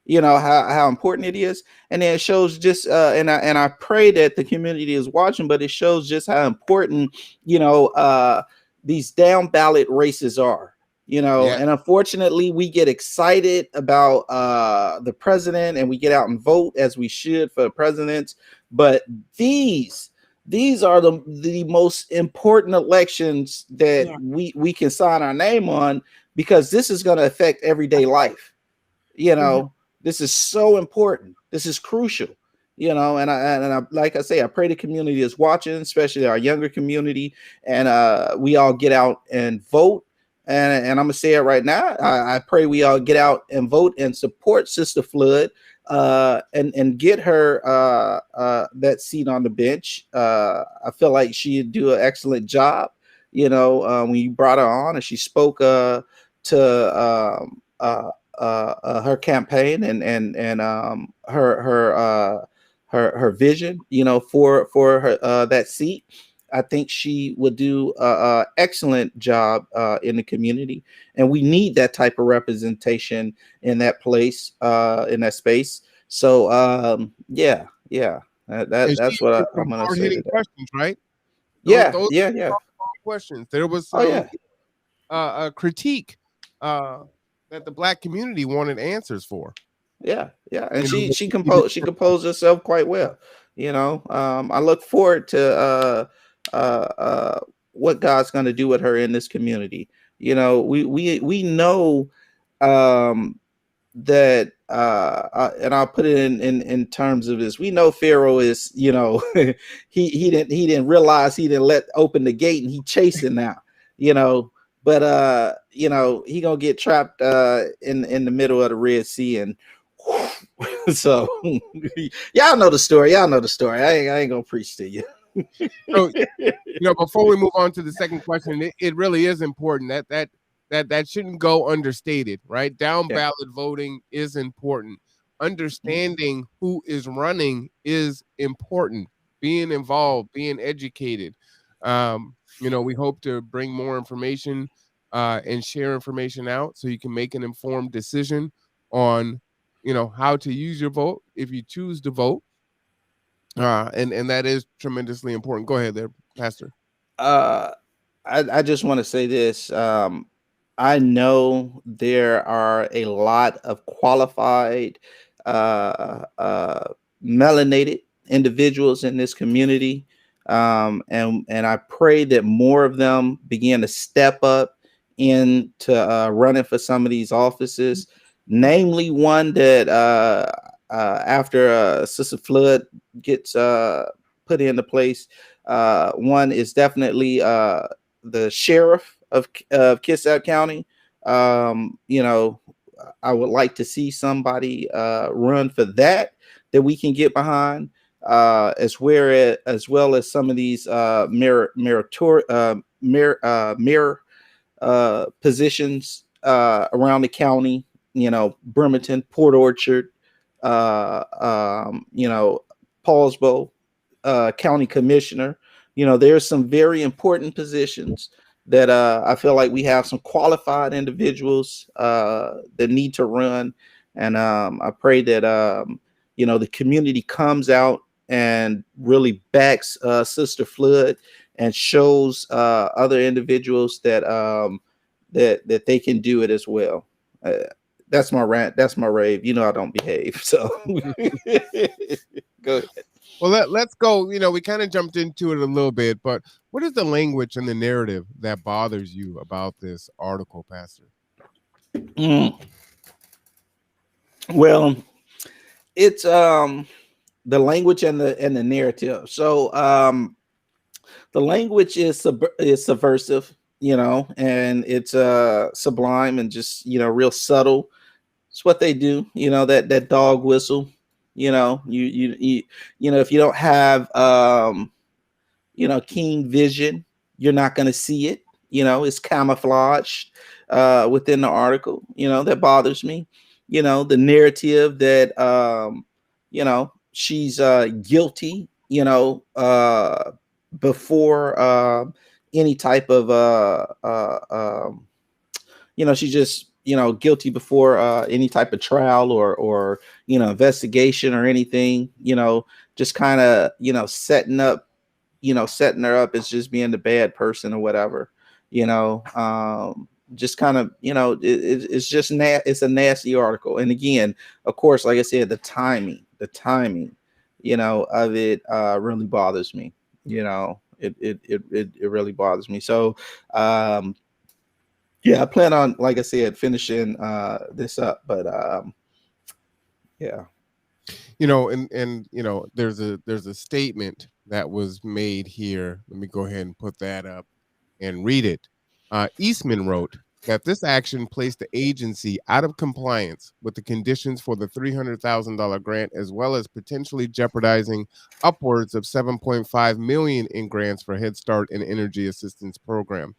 how important it is, and then it shows just and I pray that the community is watching, but it shows just how important these down ballot races are. And unfortunately we get excited about the president and we get out and vote as we should for presidents, but these are the most important elections that we can sign our name on, because this is going to affect everyday life. This is so important. This is crucial, and I like I say, I pray the community is watching, especially our younger community, and we all get out and vote. And I'm gonna say it right now. I pray we all get out and vote and support Sister Flood, and get her that seat on the bench. I feel like she'd do an excellent job. When you brought her on and she spoke to her campaign and her vision, for her that seat. I think she would do a excellent job in the community, and we need that type of representation in that place, in that space. So that's what I'm going to say to that. Questions, right? Those questions. There was some a critique that the Black community wanted answers for. And she composed herself quite well. I look forward to what God's going to do with her in this community. We know that and I'll put it in terms of this. We know Pharaoh is, he didn't realize he didn't let open the gate, and he chasing now, but he gonna get trapped in the middle of the Red Sea, and so y'all know the story. I ain't gonna preach to you. So, before we move on to the second question, it really is important that shouldn't go understated, right? Down ballot voting is important. Understanding who is running is important. Being involved, being educated. We hope to bring more information and share information out so you can make an informed decision on, how to use your vote if you choose to vote. And that is tremendously important. Go ahead there, Pastor. I just want to say this. I know there are a lot of qualified, melanated individuals in this community. And I pray that more of them begin to step up into running for some of these offices, namely one that after Sister Flood gets put into place, one is definitely the sheriff of Kitsap County. I would like to see somebody run for that we can get behind, as well as some of these mirror positions around the county. Bremerton, Port Orchard, Paulsbo, county commissioner. There's some very important positions that I feel like we have some qualified individuals that need to run. And I pray that, the community comes out and really backs Sister Flood and shows other individuals that they can do it as well. That's my rant. That's my rave. I don't behave. So go ahead. Well, let's go. We kind of jumped into it a little bit, but what is the language and the narrative that bothers you about this article, Pastor? Well, it's the language and the narrative. So the language is subversive, and it's sublime and just real subtle. It's what they do, that dog whistle. If you don't have keen vision, you're not going to see it. It's camouflaged within the article. That bothers me. The narrative that she's guilty. Before any type of she's just guilty before any type of trial or investigation or anything. Just kind of setting her up as just being the bad person or whatever. Just kind of it's just it's a nasty article. And again, of course, like I said, the timing of it really bothers me. It really bothers me. So yeah, I plan on, like I said, finishing this up, but yeah. And there's a statement that was made here. Let me go ahead and put that up and read it. Eastman wrote that this action placed the agency out of compliance with the conditions for the $300,000 grant, as well as potentially jeopardizing upwards of $7.5 million in grants for Head Start and Energy Assistance Program.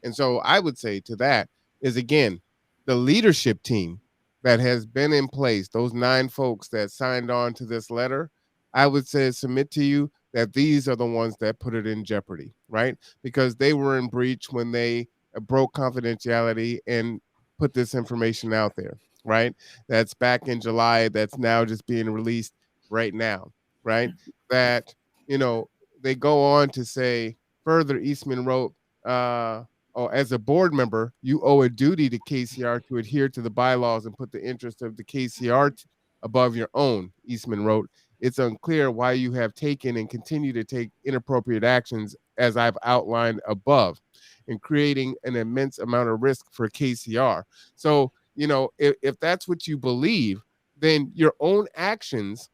And so I would say to that is, again, the leadership team that has been in place, those 9 folks that signed on to this letter, I would say submit to you that these are the ones that put it in jeopardy, right? Because they were in breach when they broke confidentiality and put this information out there, right? That's back in July. That's now just being released right now, right? That, they go on to say further, Eastman wrote, as a board member, you owe a duty to KCR to adhere to the bylaws and put the interest of the KCR above your own, Eastman wrote. It's unclear why you have taken and continue to take inappropriate actions, as I've outlined above, in creating an immense amount of risk for KCR. So, if that's what you believe, then your own actions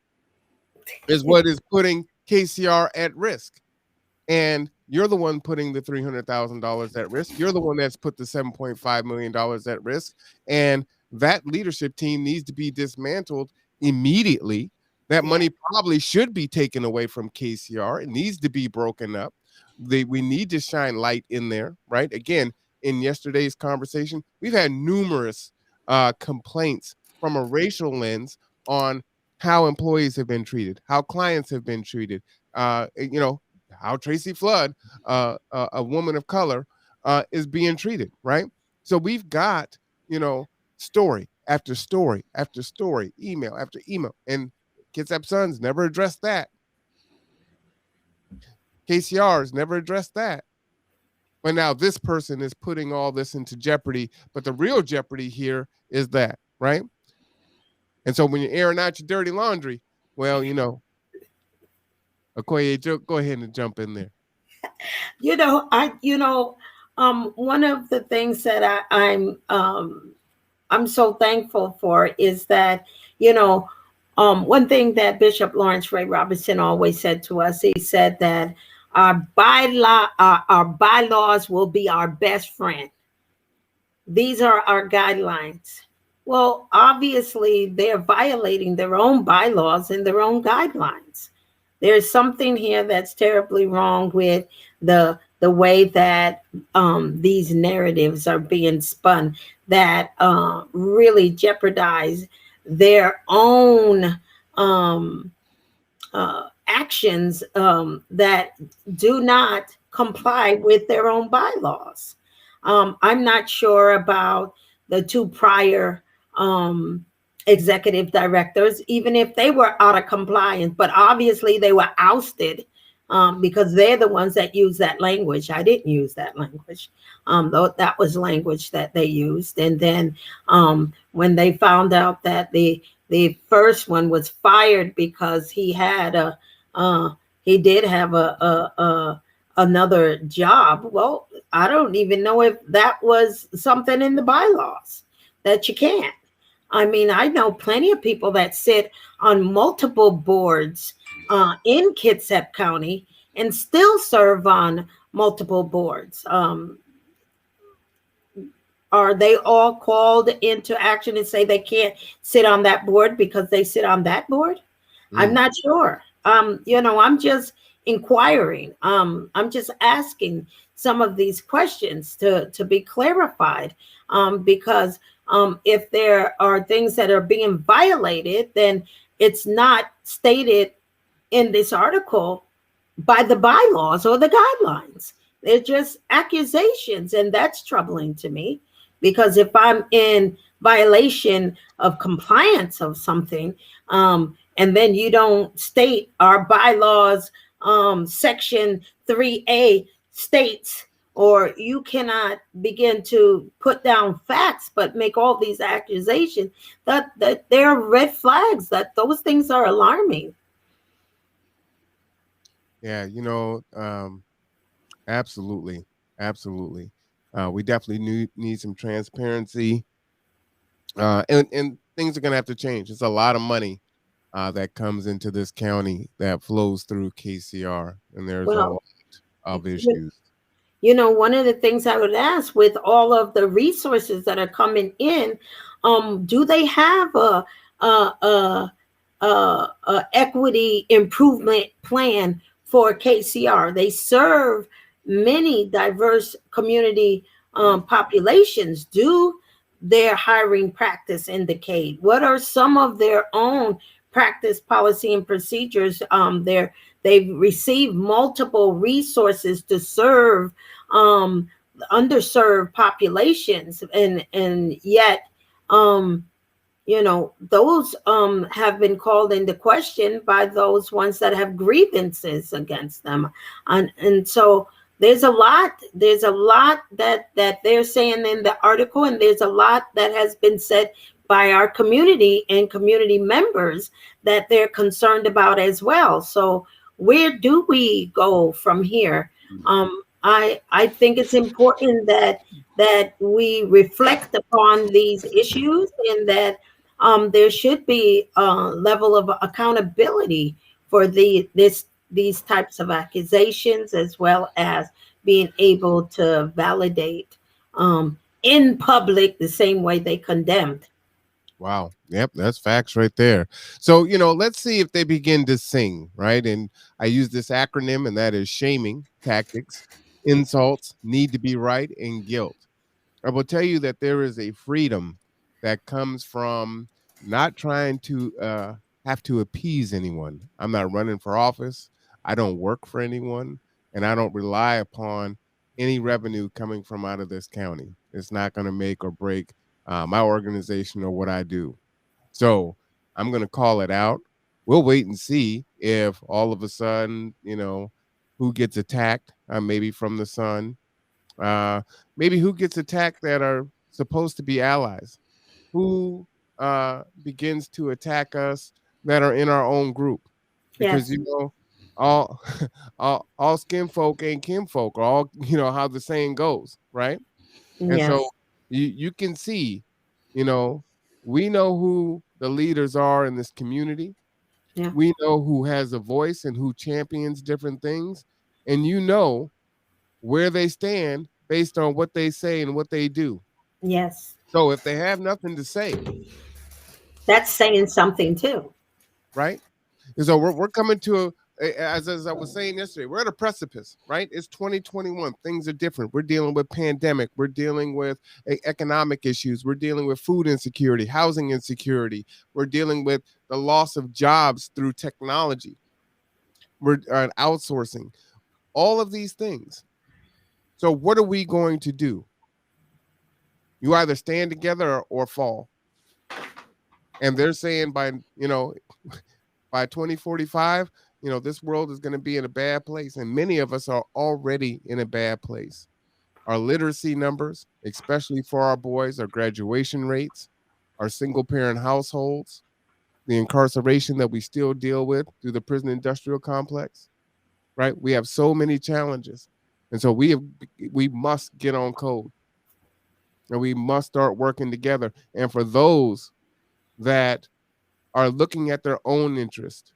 is what is putting KCR at risk. And you're the one putting the $300,000 at risk. You're the one that's put the $7.5 million at risk. And that leadership team needs to be dismantled immediately. That money probably should be taken away from KCR. It needs to be broken up. We need to shine light in there, right? Again, in yesterday's conversation, we've had numerous complaints from a racial lens on how employees have been treated, how clients have been treated, how Tracy Flood, a woman of color, is being treated, right? So we've got, story after story after story, email after email, and Kitsap Sun's never addressed that. KCR's never addressed that. But now this person is putting all this into jeopardy. But the real jeopardy here is that, right? And so when you're airing out your dirty laundry, well, Okoye, go ahead and jump in there. One of the things that I'm so thankful for is that, one thing that Bishop Lawrence Ray Robinson always said to us, he said that our bylaws will be our best friend. These are our guidelines. Well, obviously, they're violating their own bylaws and their own guidelines. There's something here that's terribly wrong with the way that these narratives are being spun that really jeopardize their own actions that do not comply with their own bylaws. I'm not sure about the two prior executive directors, even if they were out of compliance, but obviously they were ousted because they're the ones that use that language. I didn't use that language, though that was language that they used. And then when they found out that the first one was fired because he did have another job. Well, I don't even know if that was something in the bylaws that you can't. I mean, I know plenty of people that sit on multiple boards in Kitsap County and still serve on multiple boards. Are they all called into action and say they can't sit on that board because they sit on that board? I'm not sure. I'm just inquiring. I'm just asking some of these questions to be clarified, because if there are things that are being violated, then it's not stated in this article by the bylaws or the guidelines. They're just accusations, and that's troubling to me, because if I'm in violation of compliance of something, and then you don't state our bylaws, section 3A states, or you cannot begin to put down facts but make all these accusations, that there are red flags, that those things are alarming. Yeah, absolutely. Absolutely. We definitely need some transparency. And things are going to have to change. It's a lot of money that comes into this county that flows through KCR, and there's a Well, lot of issues. one of the things I would ask, with all of the resources that are coming in, do they have a equity improvement plan for KCR? They serve many diverse community populations. Do their hiring practice indicate? What are some of their own practice, policy, and procedures? They've received multiple resources to serve underserved populations, and yet those have been called into question by those ones that have grievances against them, and so there's a lot that they're saying in the article, and there's a lot that has been said by our community and community members that they're concerned about as well. So where do we go from here? I think it's important that we reflect upon these issues, and that there should be a level of accountability for these types of accusations, as well as being able to validate in public the same way they condemned. Wow. Yep, that's facts right there. So, let's see if they begin to sing, right? And I use this acronym, and that is shaming tactics, insults, need to be right, and guilt. I will tell you that there is a freedom that comes from not trying to have to appease anyone. I'm not running for office. I don't work for anyone, and I don't rely upon any revenue coming from out of this county. It's not going to make or break my organization or what I do. So I'm going to call it out. We'll wait and see if all of a sudden, who gets attacked, maybe from the sun, maybe who gets attacked that are supposed to be allies, who begins to attack us that are in our own group, because Yes. all all skin folk ain't kinfolk, or all how the saying goes, right? And so Yes. you can see, you know, we know who the leaders are in this community. Yeah. We know who has a voice and who champions different things. And where they stand based on what they say and what they do. Yes. So if they have nothing to say, That's saying something too. right? And so we're coming to as I was saying yesterday, we're at a precipice, right? It's 2021. Things are different. We're dealing with pandemic. We're dealing with economic issues. We're dealing with food insecurity, housing insecurity. We're dealing with the loss of jobs through technology. We're outsourcing. All of these things. So what are we going to do? You either stand together or fall. And they're saying by 2045, this world is going to be in a bad place. And many of us are already in a bad place. Our literacy numbers, especially for our boys, our graduation rates, our single parent households, the incarceration that we still deal with through the prison industrial complex, right? We have so many challenges. And so we must get on code, and we must start working together. And for those that are looking at their own interest,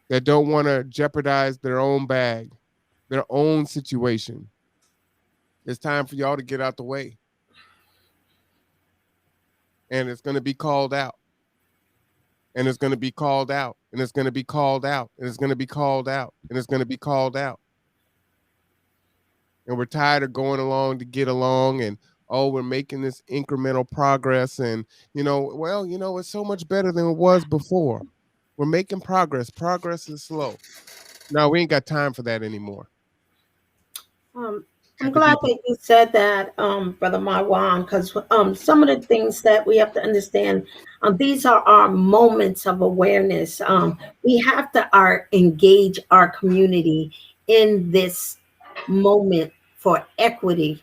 that don't want to jeopardize their own bag, their own situation, it's time for y'all to get out the way. And it's going to be called out. And it's going to be called out. And it's going to be called out. And it's going to be called out. And it's going to be called out. And we're tired of going along to get along, and we're making this incremental progress, and it's so much better than it was before. We're making progress. Progress is slow. No, we ain't got time for that anymore. I'm glad that you said that, Brother Marwan, because some of the things that we have to understand, these are our moments of awareness. We have to engage our community in this moment for equity,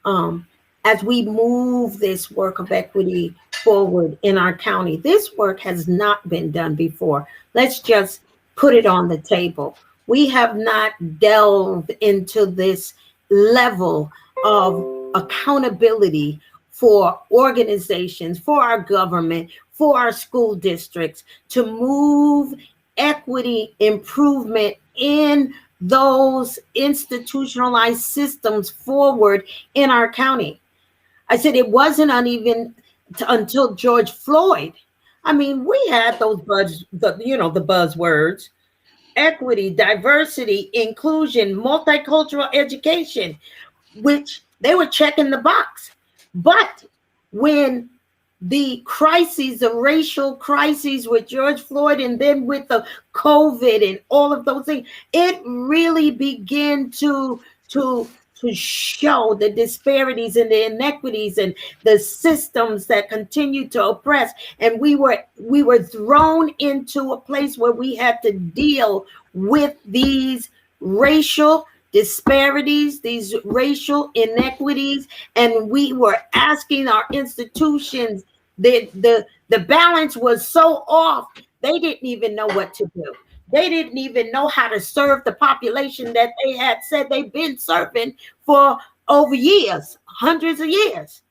as we move this work of equity forward in our county. This work has not been done before. Let's just put it on the table. We have not delved into this level of accountability for organizations, for our government, for our school districts, to move equity improvement in those institutionalized systems forward in our county. I said it wasn't uneven until George Floyd. I mean, we had those the buzzwords: equity, diversity, inclusion, multicultural education, which they were checking the box. But when the crises, the racial crises with George Floyd, and then with the COVID and all of those things, it really began to show the disparities and the inequities and the systems that continue to oppress. And we were thrown into a place where we had to deal with these racial disparities, these racial inequities, and we were asking our institutions, the balance was so off, they didn't even know what to do. They didn't even know how to serve the population that they had said they've been serving for over years, hundreds of years.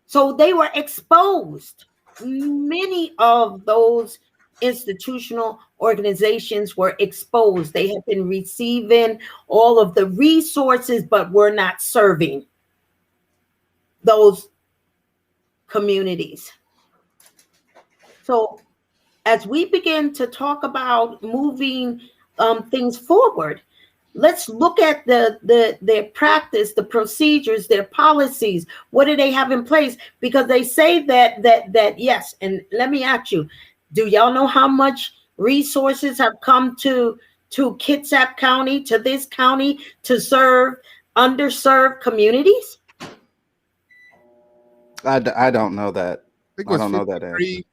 So they were exposed. Many of those institutional organizations were exposed. They have been receiving all of the resources, but were not serving those communities. So as we begin to talk about moving things forward, let's look at their practice, the procedures, their policies. What do they have in place? Because they say that yes. And let me ask you, do y'all know how much resources have come to Kitsap County, to this county, to serve underserved communities? I don't know that. I don't know that.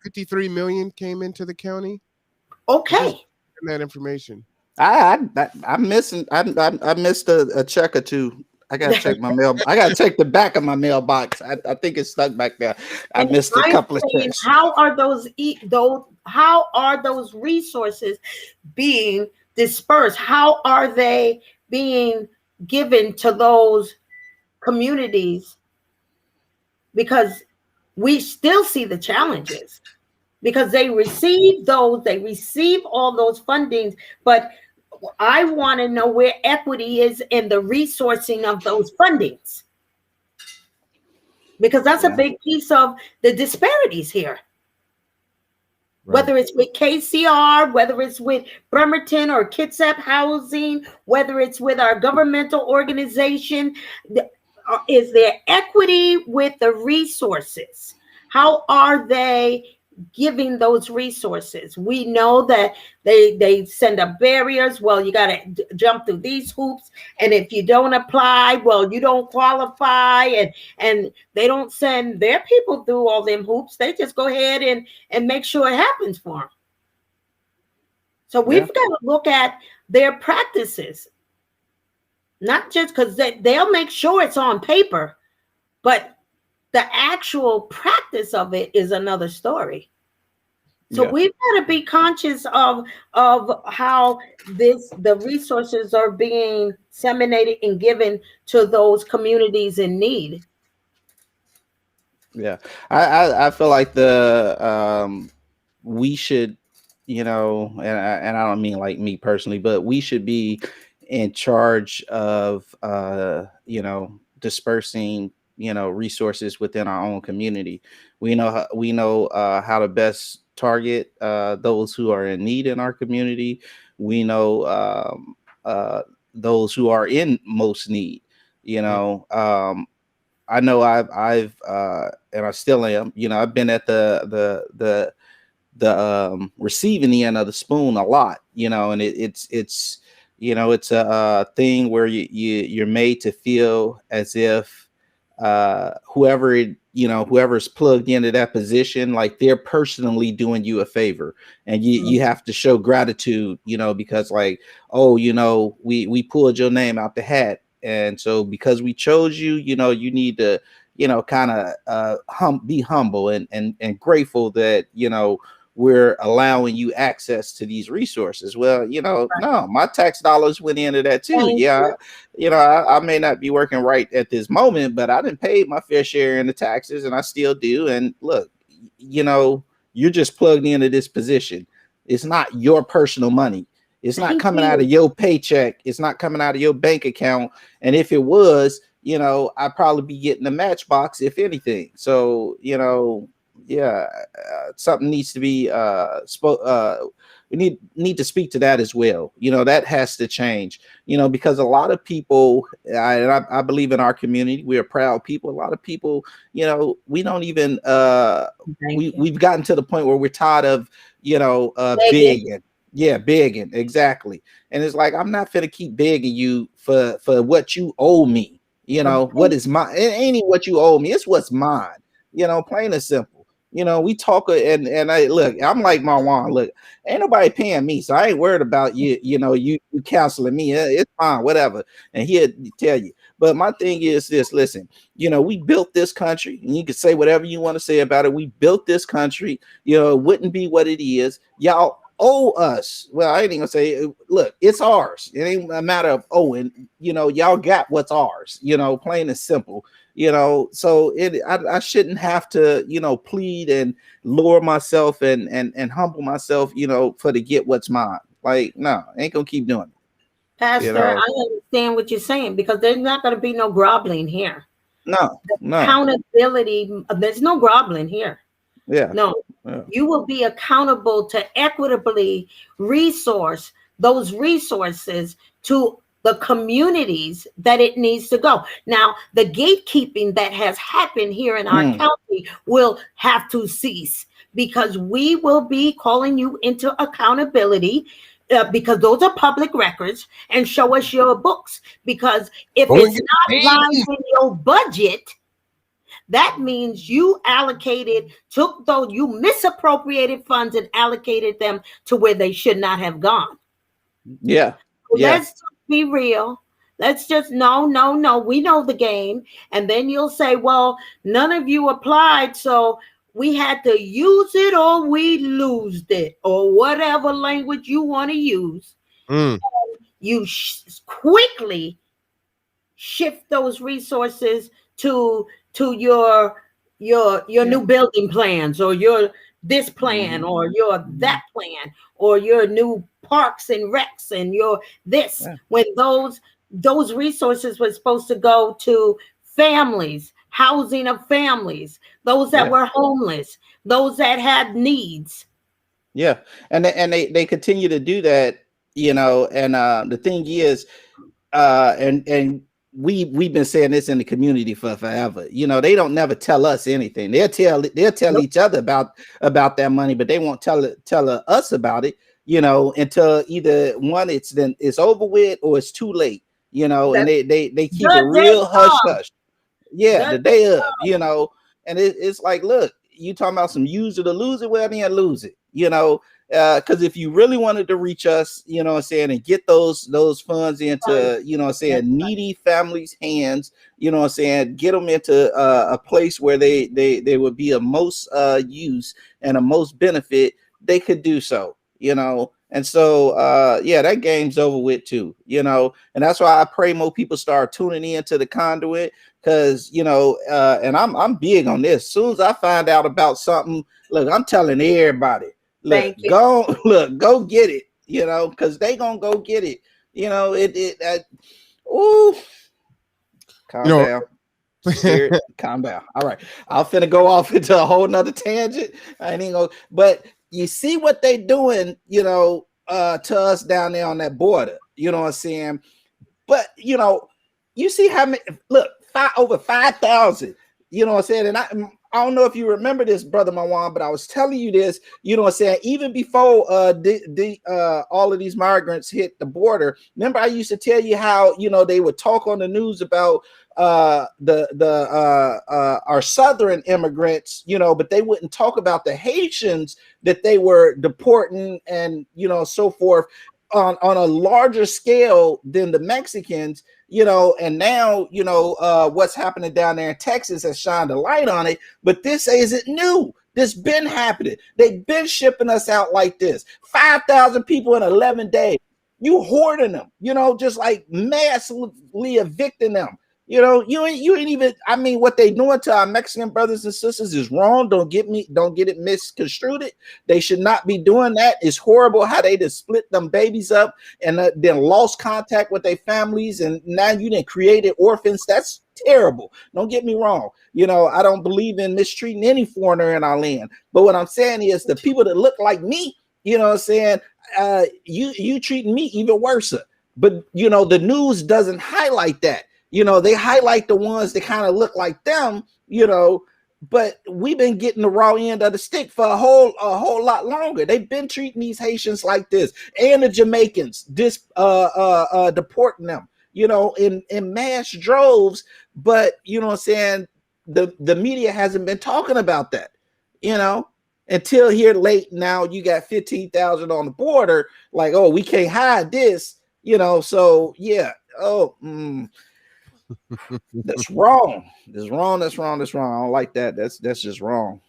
53 million came into the county. Okay. That information. I missed a check or two. I gotta check my mail. I gotta check the back of my mailbox. I think it's stuck back there. I missed a couple of checks. How are those resources being dispersed? How are they being given to those communities? Because we still see the challenges, because they receive all those fundings, but I want to know where equity is in the resourcing of those fundings, because that's a big piece of the disparities here. Right. Whether it's with KCR, whether it's with Bremerton or Kitsap Housing, whether it's with our governmental organization, is there equity with the resources? How are they giving those resources. We know that they send up barriers. Well, you got to jump through these hoops, and if you don't apply, well, you don't qualify, and they don't send their people through all them hoops. They just go ahead and make sure it happens for them. So we've got to look at their practices, not just because they'll make sure it's on paper, but the actual practice of it is another story. So we've got to be conscious of how the resources are being disseminated and given to those communities in need. Yeah, I feel like we should, and I don't mean like me personally, but we should be in charge of dispersing resources within our own community. We know how to best target those who are in need in our community. We know those who are in most need. I know I've and I still am. I've been at the receiving end of the spoon a lot. And it's a thing where you're made to feel as if whoever's plugged into that position, like they're personally doing you a favor, and you have to show gratitude, because like, oh, we pulled your name out the hat, and so because we chose you, you need to kind of be humble and grateful that we're allowing you access to these resources. Well, no, my tax dollars went into that too. Yeah. I may not be working right at this moment, but I didn't pay my fair share in the taxes, and I still do. And look, you're just plugged into this position. It's not your personal money. It's not coming out of your paycheck. It's not coming out of your bank account. And if it was, I'd probably be getting a matchbox, if anything. So, something needs to be we need to speak to that as well. That has to change, because a lot of people, I believe in our community, we're proud people. A lot of people, we don't even we've gotten to the point where we're tired of begging. Yeah, begging, exactly. And it's like, I'm not gonna keep begging you for what you owe me. What is mine? It ain't what you owe me, it's what's mine. Plain and simple. We talk, and I look, I'm like Marwan, look, ain't nobody paying me, so I ain't worried about you, you counseling me. It's fine, whatever. And he'll tell you. But my thing is this, listen, we built this country, and you can say whatever you want to say about it. We built this country, it wouldn't be what it is. Y'all owe us. Well, I ain't even gonna say, look, it's ours. It ain't a matter of owing, y'all got what's ours, plain and simple. So I shouldn't have to, plead and lower myself and humble myself, for to get what's mine. Like, no, I ain't gonna keep doing it. Pastor, I understand what you're saying, because there's not going to be no groveling here. No. Accountability, there's no groveling here. Yeah. No. Yeah. You will be accountable to equitably resource those resources to the communities that it needs to go. Now, the gatekeeping that has happened here in our county will have to cease, because we will be calling you into accountability, because those are public records, and show us your books. Because if it's not lined in your budget, that means you you misappropriated funds and allocated them to where they should not have gone. Yeah. So let's just be real. Let's just, no, we know the game. And then you'll say, well, none of you applied, so we had to use it or we losed it, or whatever language you want to use. You quickly shift those resources to your new building plans, or your this plan, or your that plan, or your new parks and recs, and your this, when those resources were supposed to go to families, housing of families, those that were homeless, those that had needs. Yeah. And they continue to do that, and the thing is, and we've been saying this in the community for forever. You know, they don't never tell us anything. They'll tell each other about that money, but they won't tell us about it. You know, until either one, it's over with, or it's too late. You know, and That's they keep it the day real hush of. hush. Yeah, The the day day of, you know, and it's like, look, you talking about some use it or lose it, well then lose it, you know, because if you really wanted to reach us, you know what I'm saying, and get those funds of. into, you know what I'm saying, needy families' hands, you know what I'm saying, get them into a place where they would be of most use and a most benefit, they could do so, you know. And so yeah, that game's over with too, you know, and that's why I pray more people start tuning into the Conduit, because you know, and I'm big on this. As soon as I find out about something, look, I'm telling everybody, look, Thank you. go get it, you know, because they gonna go get it, you know. Ooh, You calm know, down, spirit, calm down. All right, I'm finna go off into a whole nother tangent. I ain't gonna, but you see what they doing, you know, to us down there on that border, you know what I'm saying. But you know, you see how many, look, over 5,000. You know what I'm saying? And I don't know if you remember this, brother Mawan, but I was telling you this. You know what I'm saying? Even before all of these migrants hit the border, remember I used to tell you how, you know, they would talk on the news about our southern immigrants, you know, but they wouldn't talk about the Haitians that they were deporting and, you know, so forth on a larger scale than the Mexicans, you know. And now, you know, what's happening down there in Texas has shined a light on it, but this isn't new. This been happening. They've been shipping us out like this. 5,000 people in 11 days. You hoarding them, you know, just like massively evicting them. You know, you ain't even. I mean, what they doing to our Mexican brothers and sisters is wrong. Don't get it misconstrued. They should not be doing that. It's horrible how they just split them babies up and then lost contact with their families, and now you didn't created orphans. That's terrible. Don't get me wrong. You know, I don't believe in mistreating any foreigner in our land. But what I'm saying is the people that look like me, you know what I'm saying, you treating me even worse. But you know, the news doesn't highlight that. You know, they highlight the ones that kind of look like them, you know, but we've been getting the raw end of the stick for a whole lot longer. They've been treating these Haitians like this, and the Jamaicans deporting them, you know, in mass droves. But you know what I'm saying, the media hasn't been talking about that, you know, until here late. Now you got 15,000 on the border, like, oh, we can't hide this, you know. So yeah, that's wrong. That's wrong. That's wrong. That's wrong. I don't like that. That's just wrong.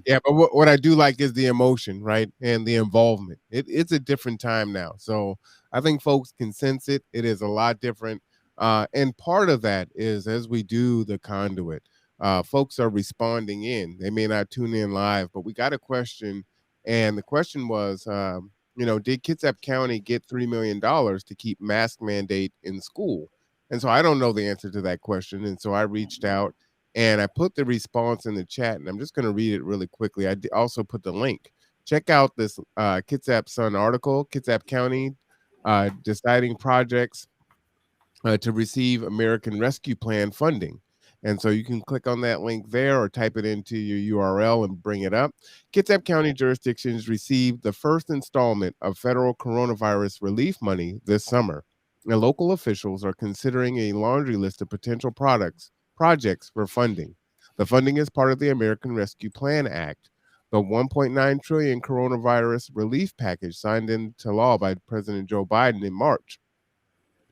Yeah, but what I do like is the emotion, right? And the involvement. It's a different time now. So I think folks can sense it. It is a lot different. And part of that is as we do the Conduit, folks are responding in. They may not tune in live, but we got a question. And the question was, you know, did Kitsap County get $3 million to keep mask mandate in school? And so I don't know the answer to that question. And so I reached out and I put the response in the chat, and I'm just going to read it really quickly. I also put the link. Check out this Kitsap Sun article, Kitsap County deciding projects to receive American Rescue Plan funding. And so you can click on that link there or type it into your URL and bring it up. Kitsap County jurisdictions received the first installment of federal coronavirus relief money this summer. And local officials are considering a laundry list of potential projects for funding. The funding is part of the American Rescue Plan Act, the 1.9 trillion coronavirus relief package signed into law by President Joe Biden in March.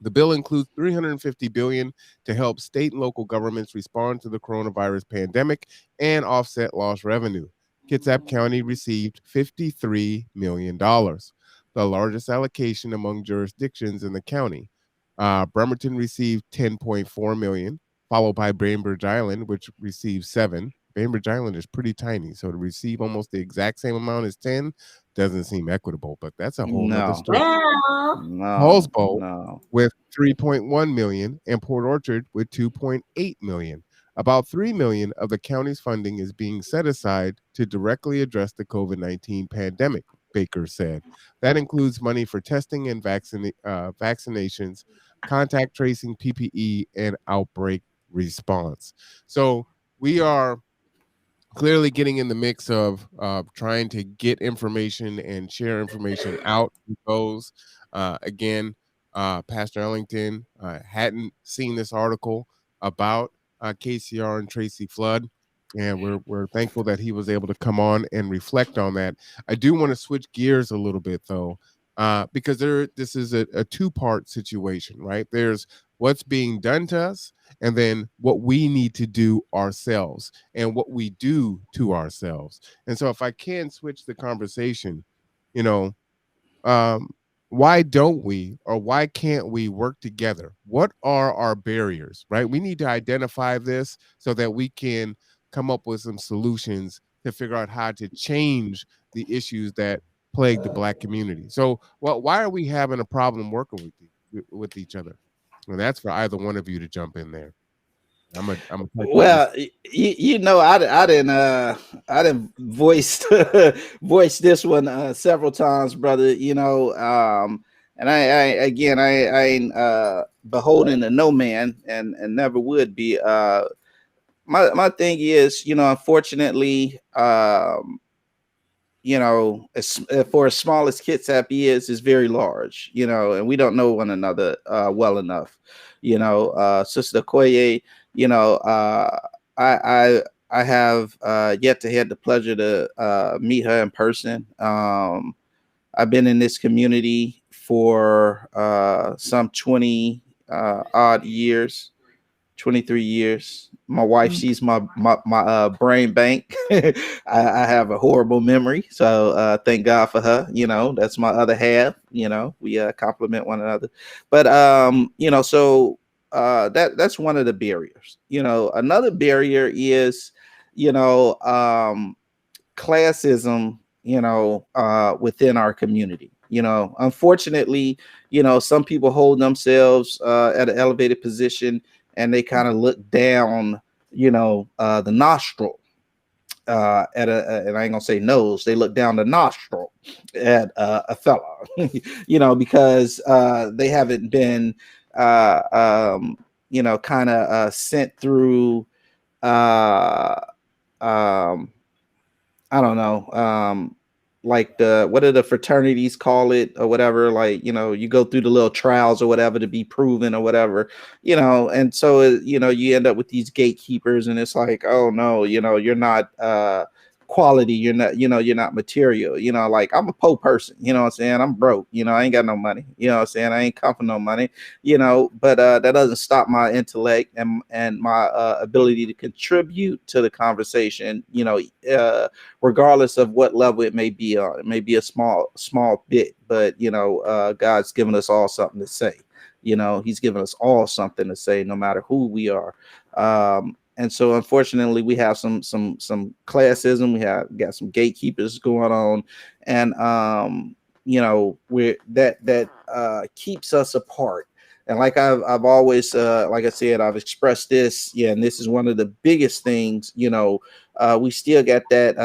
The bill includes $350 billion to help state and local governments respond to the coronavirus pandemic and offset lost revenue. Kitsap County received $53 million, the largest allocation among jurisdictions in the county. Bremerton received $10.4 million, followed by Bainbridge Island, which received $7 million. Bainbridge Island is pretty tiny, so to receive almost the exact same amount as 10 doesn't seem equitable, but that's a whole nother story. Well, Hallsbow No. with 3.1 million and Port Orchard with 2.8 million. About 3 million of the county's funding is being set aside to directly address the COVID-19 pandemic, Baker said. That includes money for testing and vaccinations, contact tracing, PPE, and outbreak response. So we are clearly getting in the mix of trying to get information and share information out to those. Again, Pastor Ellington hadn't seen this article about KCR and Tracy Flood, and we're thankful that he was able to come on and reflect on that. I do want to switch gears a little bit though, because this is a two-part situation, right? There's what's being done to us, and then what we need to do ourselves and what we do to ourselves. And so if I can switch the conversation, you know, um, why don't we or why can't we work together? What are our barriers, right? We need to identify this so that we can come up with some solutions to figure out how to change the issues that plague the Black community. So, well, why are we having a problem working with each other? And that's for either one of you to jump in there. I'm a Well, I didn't voice voice this one several times, brother. And I ain't beholden to no man, and never would be. My thing is, unfortunately, for as small as Kitsap is very large, and we don't know one another well enough. Sister Okoye, I have yet to had the pleasure to meet her in person. I've been in this community for some 20 odd years. 23 years. My wife, she's my brain bank. I have a horrible memory, so thank God for her. That's my other half. We complement one another. But so that's one of the barriers. Another barrier is classism. Within our community. Unfortunately, some people hold themselves at an elevated position, and they kind of look down, the nostril and I ain't gonna say nose. They look down the nostril at a fella, because they haven't been, kind of sent through. I don't know. Like what do the fraternities call it or whatever? Like, you go through the little trials or whatever to be proven or whatever, and so, you end up with these gatekeepers, and it's like, oh no, you're not quality. You're not material. Like, I'm a poor person, what I'm saying? I'm broke, I ain't got no money, what I'm saying? I ain't come for no money, but that doesn't stop my intellect and my ability to contribute to the conversation, regardless of what level it may be on. It may be a small bit, but God's given us all something to say. He's given us all something to say, no matter who we are. And so, unfortunately, we have some classism. We got some gatekeepers going on, and that keeps us apart. And like I've always, like I said, I've expressed this, and this is one of the biggest things. We still got that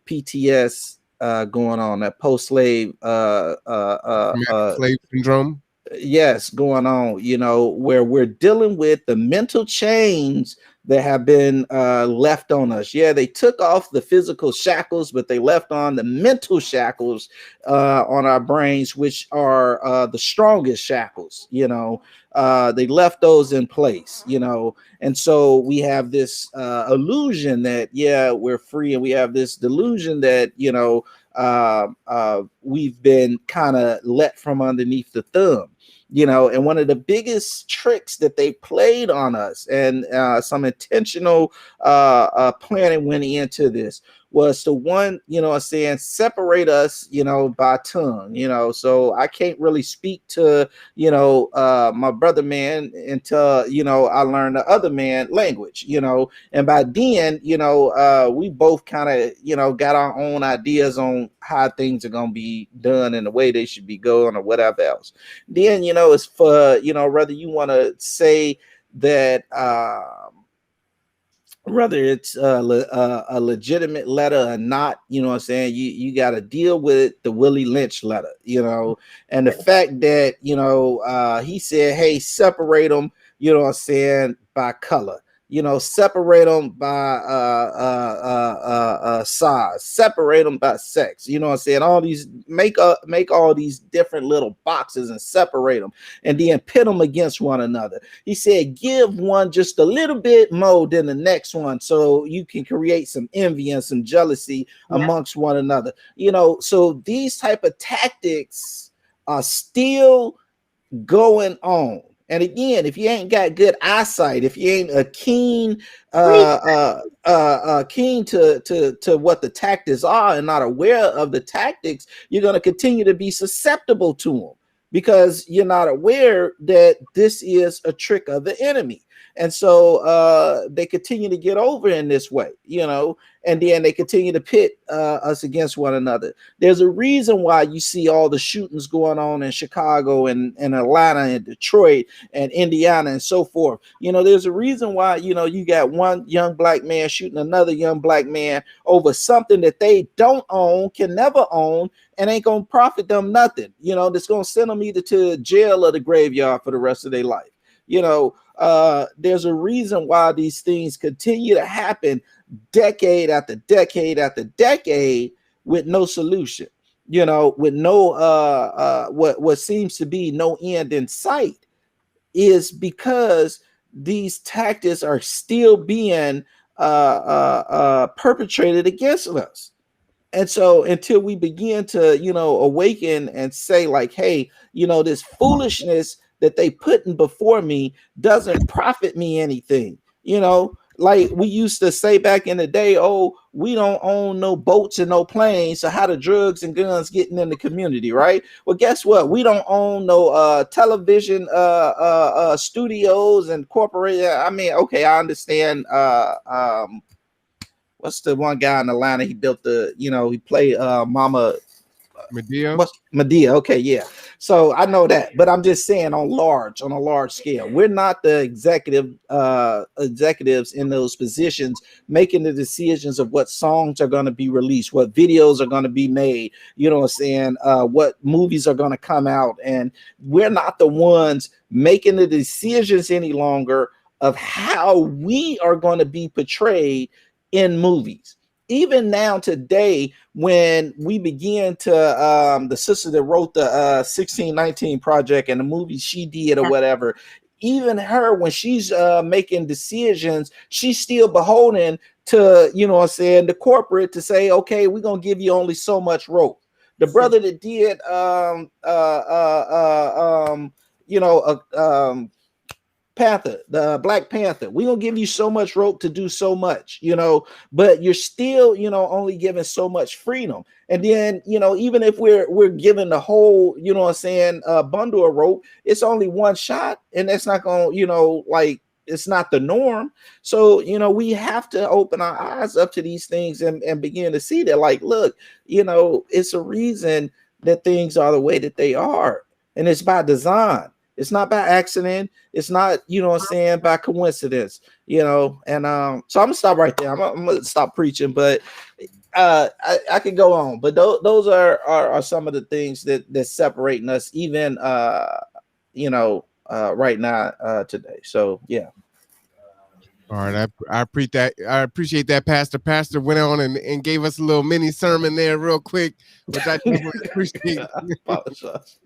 PTS going on, that post-slave slave syndrome. Yes, going on, where we're dealing with the mental chains that have been left on us. Yeah, they took off the physical shackles, but they left on the mental shackles on our brains, which are the strongest shackles. They left those in place, and so we have this illusion that, we're free, and we have this delusion that, we've been kind of let from underneath the thumb. And one of the biggest tricks that they played on us, and some intentional planning went into this, was to separate us, by tongue, so I can't really speak to, my brother man until, I learn the other man language, and by then, we both kind of, got our own ideas on how things are going to be done and the way they should be going or whatever else. Then, it's for, whether you want to say that, whether it's a legitimate letter or not, you know what I'm saying? You got to deal with the Willie Lynch letter, you know, and the fact that, you know, he said, hey, separate them, you know what I'm saying, by color. You know, separate them by size, separate them by sex. You know what I'm saying? All these make all these different little boxes and separate them, and then pit them against one another. He said, give one just a little bit more than the next one so you can create some envy and some jealousy amongst one another. You know, so these type of tactics are still going on. And again, if you ain't got good eyesight, if you ain't a keen keen to what the tactics are and not aware of the tactics, you're going to continue to be susceptible to them because you're not aware that this is a trick of the enemy. And so they continue to get over in this way, you know, and then they continue to pit us against one another. There's a reason why you see all the shootings going on in Chicago and Atlanta and Detroit and Indiana and so forth. You know, there's a reason why, you know, you got one young black man shooting another young black man over something that they don't own, can never own, and ain't going to profit them nothing. You know, that's going to send them either to jail or the graveyard for the rest of their life. You know, there's a reason why these things continue to happen decade after decade after decade with no solution, you know, with no what seems to be no end in sight, is because these tactics are still being perpetrated against us. And so until we begin to, you know, awaken and say like, hey, you know, this foolishness that they putting before me doesn't profit me anything, you know, like we used to say back in the day, oh, we don't own no boats and no planes, so how the drugs and guns getting in the community, right? Well, guess what? We don't own no television studios and corporate. I mean, okay, I understand what's the one guy in Atlanta? He built the, you know, he played Mama Medea. What's Medea? Okay, yeah. So I know that, but I'm just saying on a large scale. We're not the executives in those positions making the decisions of what songs are going to be released, what videos are going to be made, you know what I'm saying, what movies are going to come out. And we're not the ones making the decisions any longer of how we are going to be portrayed in movies. Even now today, when we begin to the sister that wrote the 1619 project and the movie she did or whatever, even her, when she's making decisions, she's still beholden to, you know what I'm saying, the corporate to say, okay, we're gonna give you only so much rope. The brother that did you know Panther, the Black Panther, we're gonna give you so much rope to do so much, you know, but you're still, you know, only given so much freedom. And then, you know, even if we're given the whole, you know what I'm saying, bundle of rope, it's only one shot, and that's not gonna, you know, like it's not the norm. So, you know, we have to open our eyes up to these things and begin to see that, like, look, you know, it's a reason that things are the way that they are, and it's by design. It's not by accident. It's not, you know what I'm saying, by coincidence, you know. And so I'm gonna stop right there. I'm gonna stop preaching, but I could go on. But those are some of the things that separating us, even you know, right now today. So yeah. All right, I appreciate that. I appreciate that, Pastor. Pastor went on and gave us a little mini sermon there, real quick, which I definitely appreciate. I apologize.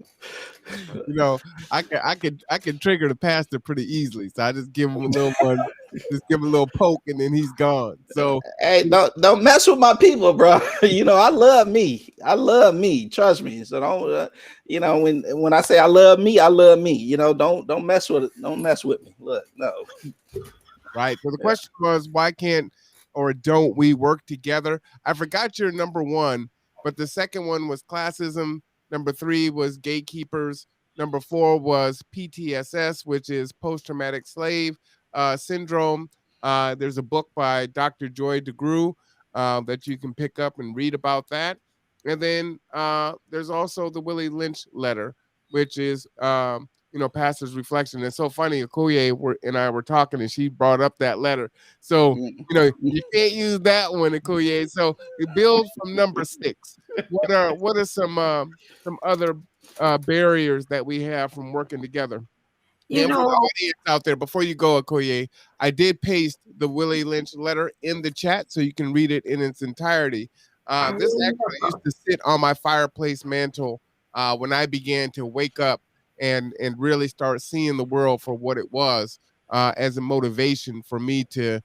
You know, I can trigger the pastor pretty easily, so I just give him a little one, just give him a little poke, and then he's gone. So hey, don't mess with my people, bro. You know, I love me. I love me. Trust me. So don't, you know, when I say I love me, I love me. You know, don't mess with it. Don't mess with me. Look, no. Right. So the question was, why can't or don't we work together? I forgot your number one, but the second one was classism. Number 3 was gatekeepers. Number 4 was PTSS, which is post-traumatic slave syndrome. There's a book by Dr. Joy DeGruy that you can pick up and read about that. And then there's also the Willie Lynch letter, which is pastor's reflection. It's so funny. Okoye and I were talking, and she brought up that letter. So, you can't use that one, Okoye. So you build from number 6. What are some other barriers that we have from working together? And for the audience out there, before you go, Okoye, I did paste the Willie Lynch letter in the chat so you can read it in its entirety. This actually used to sit on my fireplace mantle when I began to wake up and really start seeing the world for what it was, as a motivation for me to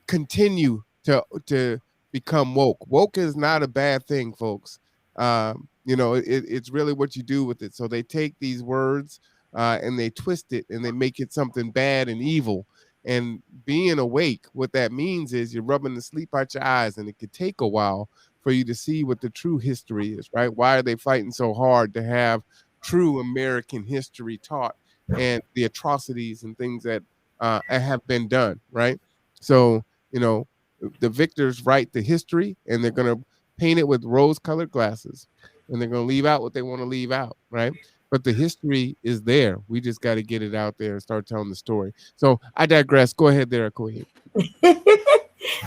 continue to become woke. Woke is not a bad thing, folks. It's really what you do with it. So they take these words and they twist it and they make it something bad and evil. And being awake, what that means is you're rubbing the sleep out your eyes, and it could take a while for you to see what the true history is, right? Why are they fighting so hard to have true American history taught and the atrocities and things that have been done, right? So, the victors write the history, and they're going to paint it with rose-colored glasses, and they're going to leave out what they want to leave out, right? But the history is there. We just got to get it out there and start telling the story. So I digress. Go ahead there, Okoye.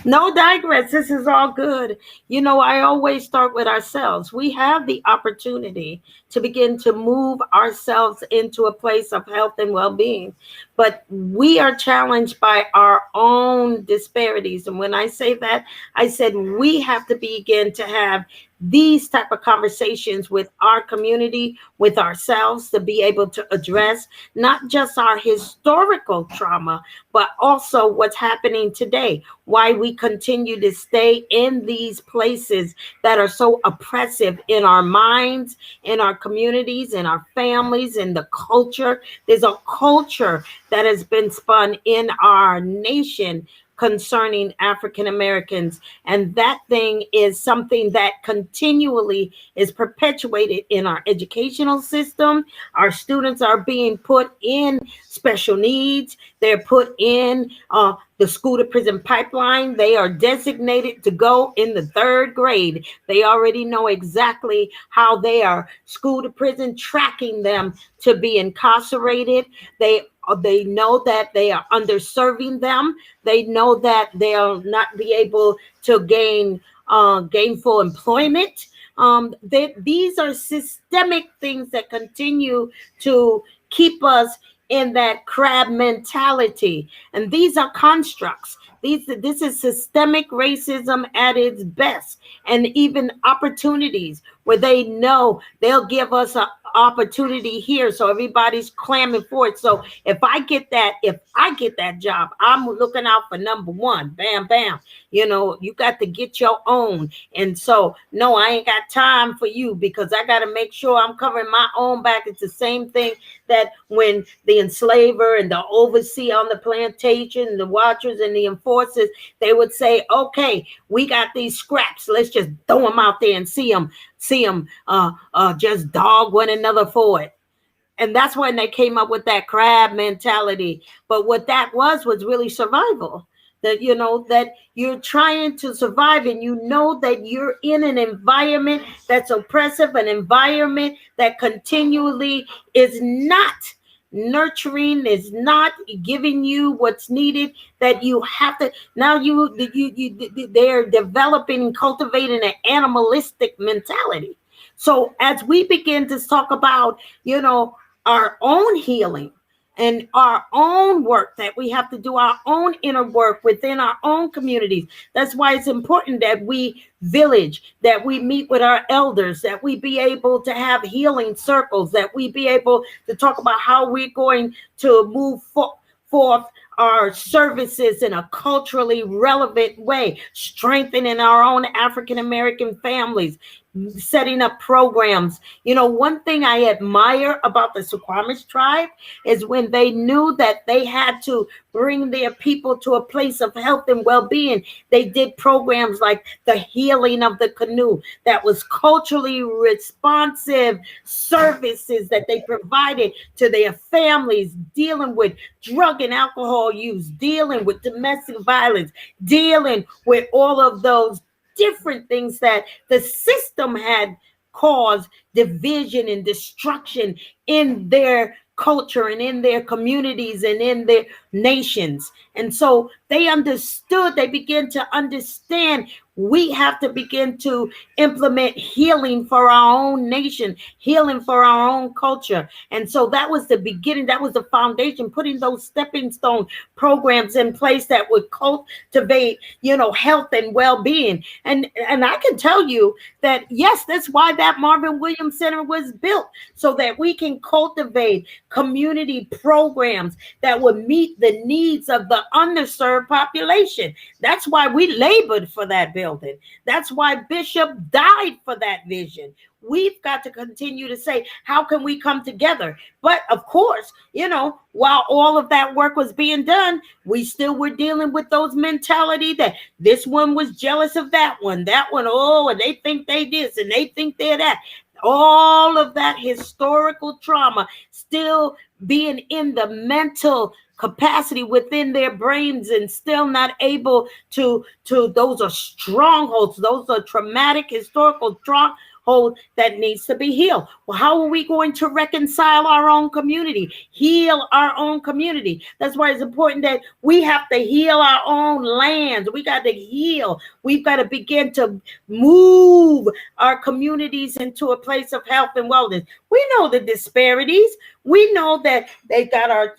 No digress. This is all good. I always start with ourselves. We have the opportunity to begin to move ourselves into a place of health and well-being, but we are challenged by our own disparities. And when I say that, I said we have to begin to have these type of conversations with our community, with ourselves, to be able to address not just our historical trauma, but also what's happening today, why we continue to stay in these places that are so oppressive in our minds, in our communities, in our families, in the culture. There's a culture that has been spun in our nation concerning African Americans. And that thing is something that continually is perpetuated in our educational system. Our students are being put in special needs. They're put in the school to prison pipeline. They are designated to go in the 3rd grade. They already know exactly how they are school to prison, tracking them to be incarcerated. They know that they are underserving them. They know that they'll not be able to gain gainful employment. These are systemic things that continue to keep us in that crab mentality. And these are constructs. This is systemic racism at its best, and even opportunities where they know they'll give us an opportunity here, so everybody's clamoring for it. So if I get that job, I'm looking out for number 1. Bam, bam. You got to get your own. And so, no, I ain't got time for you, because I got to make sure I'm covering my own back. It's the same thing that when the enslaver and the overseer on the plantation, the watchers and the enforcers, they would say, okay, we got these scraps. Let's just throw them out there and see them just dog one another for it. And that's when they came up with that crab mentality. But what that was really survival. That that you're trying to survive, and that you're in an environment that's oppressive, an environment that continually is not nurturing, is not giving you what's needed, that you have to now they're developing and cultivating an animalistic mentality. So as we begin to talk about our own healing and our own work, that we have to do our own inner work within our own communities. That's why it's important that we village, that we meet with our elders, that we be able to have healing circles, that we be able to talk about how we're going to move forth our services in a culturally relevant way, strengthening our own African American families, setting up programs. One thing I admire about the Suquamish tribe is when they knew that they had to bring their people to a place of health and well-being, they did programs like the healing of the canoe, that was culturally responsive services that they provided to their families, dealing with drug and alcohol use, dealing with domestic violence, dealing with all of those different things that the system had cause division and destruction in their culture and in their communities and in their nations. And so they understood, they began to understand we have to begin to implement healing for our own nation, healing for our own culture. And so that was the beginning, that was the foundation, putting those stepping stone programs in place that would cultivate, health and well-being. And I can tell you that, yes, that's why that Marvin Williams Center was built, so that we can cultivate community programs that would meet the needs of the underserved population. That's why we labored for that building. That's why Bishop died for that vision. We've got to continue to say, how can we come together? But of course, while all of that work was being done, we still were dealing with those mentality that this one was jealous of that one, oh, and they think they this and they think they're that. All of that historical trauma still being in the mental capacity within their brains and still not able to those are strongholds. Those are traumatic historical strongholds that needs to be healed. Well, how are we going to reconcile our own community, heal our own community? That's why it's important that we have to heal our own lands. We got to heal. We've got to begin to move our communities into a place of health and wellness. We know the disparities. We know that they got our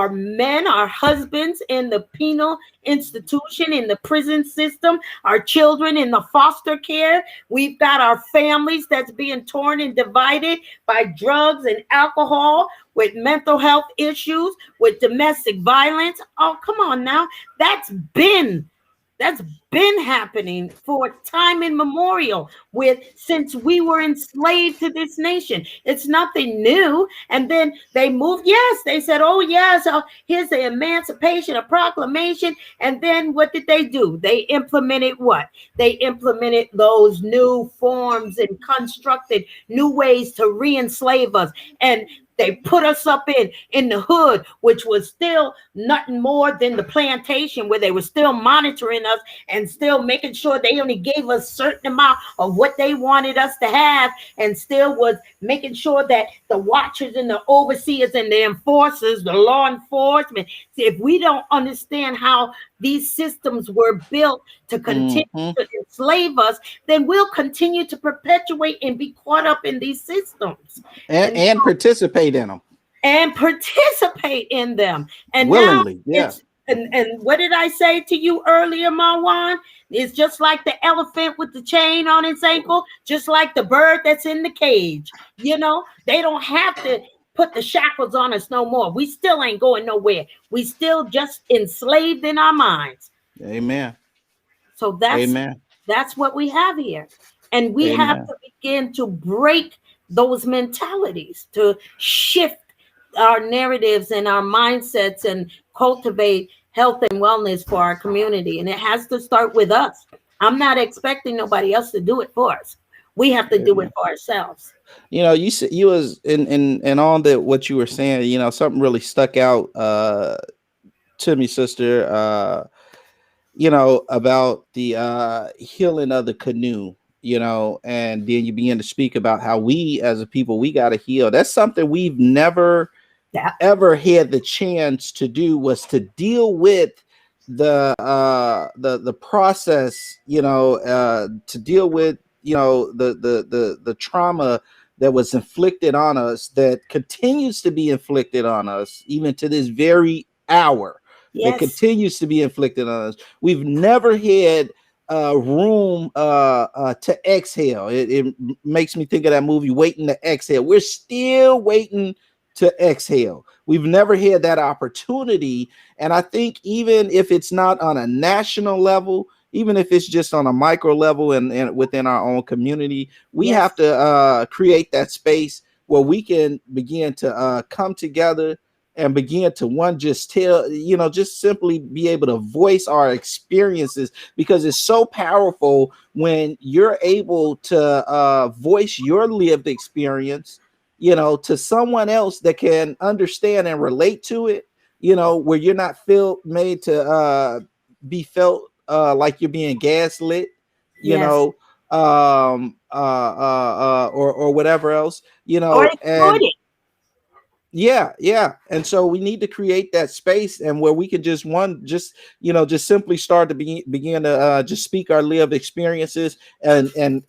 men, our husbands in the penal institution, in the prison system, our children in the foster care. We've got our families that's being torn and divided by drugs and alcohol, with mental health issues, with domestic violence. Oh, come on now. That's been happening for time immemorial since we were enslaved to this nation. It's nothing new. And then they moved. Yes, they said, oh yes, here's the Emancipation, a proclamation. And then what did they do? They implemented what? They implemented those new forms and constructed new ways to re-enslave us. And they put us up in the hood, which was still nothing more than the plantation, where they were still monitoring us and still making sure they only gave us a certain amount of what they wanted us to have, and still was making sure that the watchers and the overseers and the enforcers, the law enforcement, see, if we don't understand how these systems were built to continue to enslave us, then we'll continue to perpetuate and be caught up in these systems and participate in them. And participate in them. And willingly, now it's, and what did I say to you earlier, Marwan? It's just like the elephant with the chain on its ankle, just like the bird that's in the cage. They don't have to put the shackles on us no more. We still ain't going nowhere. We still just enslaved in our minds. Amen. So that's what we have here. And we have to begin to break those mentalities, to shift our narratives and our mindsets and cultivate health and wellness for our community. And it has to start with us. I'm not expecting nobody else to do it for us. We have to do it for ourselves. You said you was in on that what you were saying, something really stuck out to me, sister, about the healing of the canoe, and then you begin to speak about how we as a people, we got to heal. That's something we've never ever had the chance to do, was to deal with the process, to deal with, the trauma that was inflicted on us, that continues to be inflicted on us even to this very hour. That continues to be inflicted on us. We've never had room to exhale. It makes me think of that movie, Waiting to Exhale. We're still waiting to exhale. We've never had that opportunity. And I think even if it's not on a national level, even if it's just on a micro level and within our own community, we have to create that space where we can begin to come together and begin to just tell, just simply be able to voice our experiences, because it's so powerful when you're able to voice your lived experience, to someone else that can understand and relate to it, where you're not made to be felt like you're being gaslit, or whatever else, Or and exploited. yeah. And so we need to create that space and where we can just simply start to begin to just speak our lived experiences and then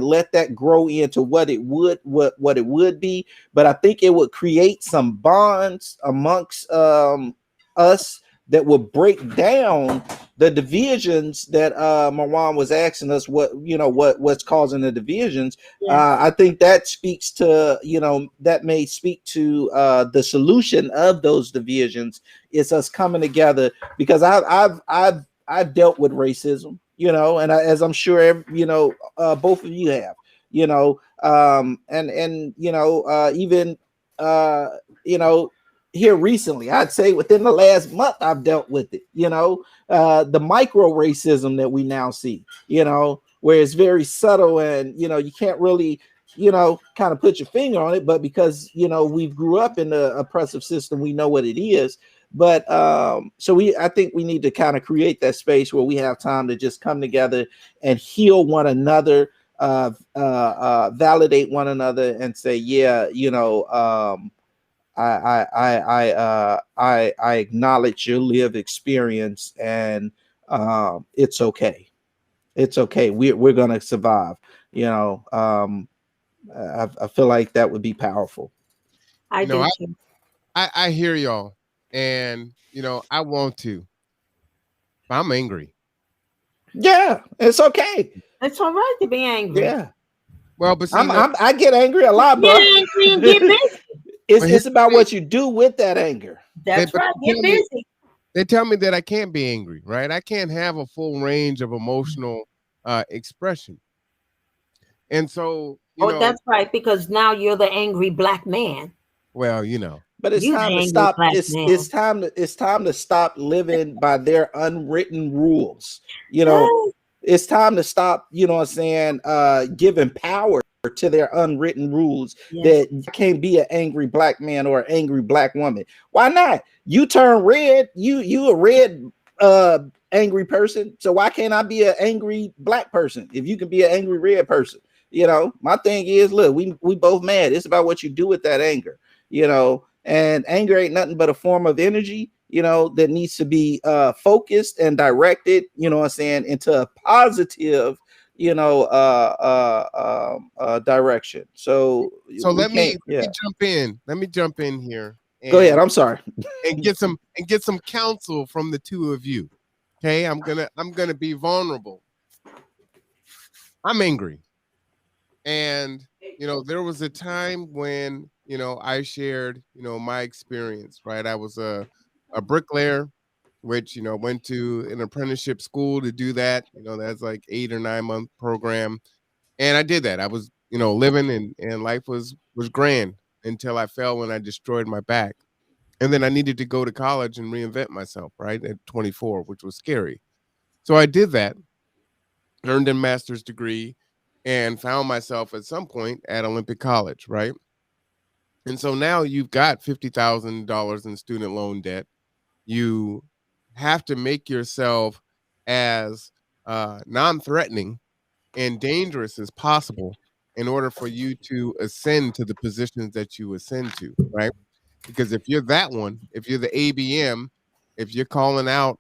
let that grow into what it would be. But I think it would create some bonds amongst us that will break down the divisions that Marwan was asking us what's causing the divisions. Yes. I think that speaks to, that may speak to the solution of those divisions is us coming together, because I've dealt with racism, and as I'm sure both of you have, and even uh, you know here recently, I'd say within the last month, I've dealt with it. The micro racism that we now see, where it's very subtle and you can't really kind of put your finger on it, but because we grew up in the oppressive system, we know what it is. But I think we need to kind of create that space where we have time to just come together and heal one another, validate one another, and say, yeah, I acknowledge your lived experience, and it's okay. It's okay. We're gonna survive. I feel like that would be powerful. I do too. I hear y'all, and I want to. But I'm angry. Yeah, it's okay. It's all right to be angry. Yeah. Well, but see, I get angry a lot, bro. Get angry and get busy. It's about what you do with that anger. That's right. Get busy. They tell me that I can't be angry, right? I can't have a full range of emotional expression. And so, that's right, because now you're the angry black man. Well, but it's time to stop. It's time to stop living by their unwritten rules. It's time to stop, giving power to their unwritten rules. That you can't be an angry black man or an angry black woman. Why not? You turn red, you a red angry person. So why can't I be an angry black person if you can be an angry red person? My thing is, look, we both mad. It's about what you do with that anger, and anger ain't nothing but a form of energy, that needs to be focused and directed, into a positive, direction. So let me jump in. Let me jump in here. Go ahead. I'm sorry. and get some counsel from the two of you. Okay, I'm gonna be vulnerable. I'm angry. And there was a time when I shared my experience, right? I was a bricklayer, which went to an apprenticeship school to do that. That's like 8 or 9 month program, and I did that. I was living and life was grand until I fell when I destroyed my back, and then I needed to go to college and reinvent myself, right, at 24, which was scary. So I did that, earned a master's degree, and found myself at some point at Olympic College, right? And so now you've got $50,000 in student loan debt. You have to make yourself as non-threatening and dangerous as possible in order for you to ascend to the positions that you ascend to, right? Because if you're that one, if you're the ABM, if you're calling out,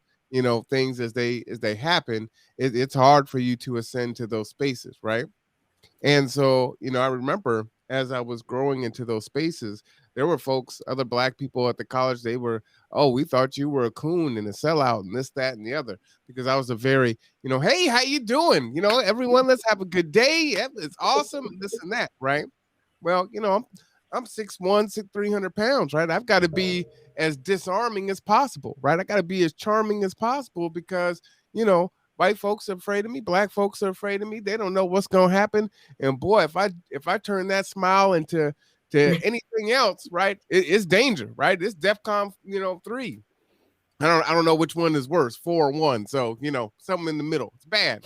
things as they happen, it's hard for you to ascend to those spaces, right? And so, I remember as I was growing into those spaces, there were folks, other black people at the college, they were, oh, we thought you were a coon and a sellout and this, that, and the other, because I was a very, hey, how you doing? Everyone, let's have a good day. It's awesome. This and that, right? Well, I'm 6'1", 300 pounds, right? I've got to be as disarming as possible, right? I got to be as charming as possible because, white folks are afraid of me. Black folks are afraid of me. They don't know what's going to happen. And boy, if I turn that smile into anything else, right, it's danger, right? It's DEFCON, 3. I don't know which one is worse, 4 or 1. So, something in the middle. It's bad.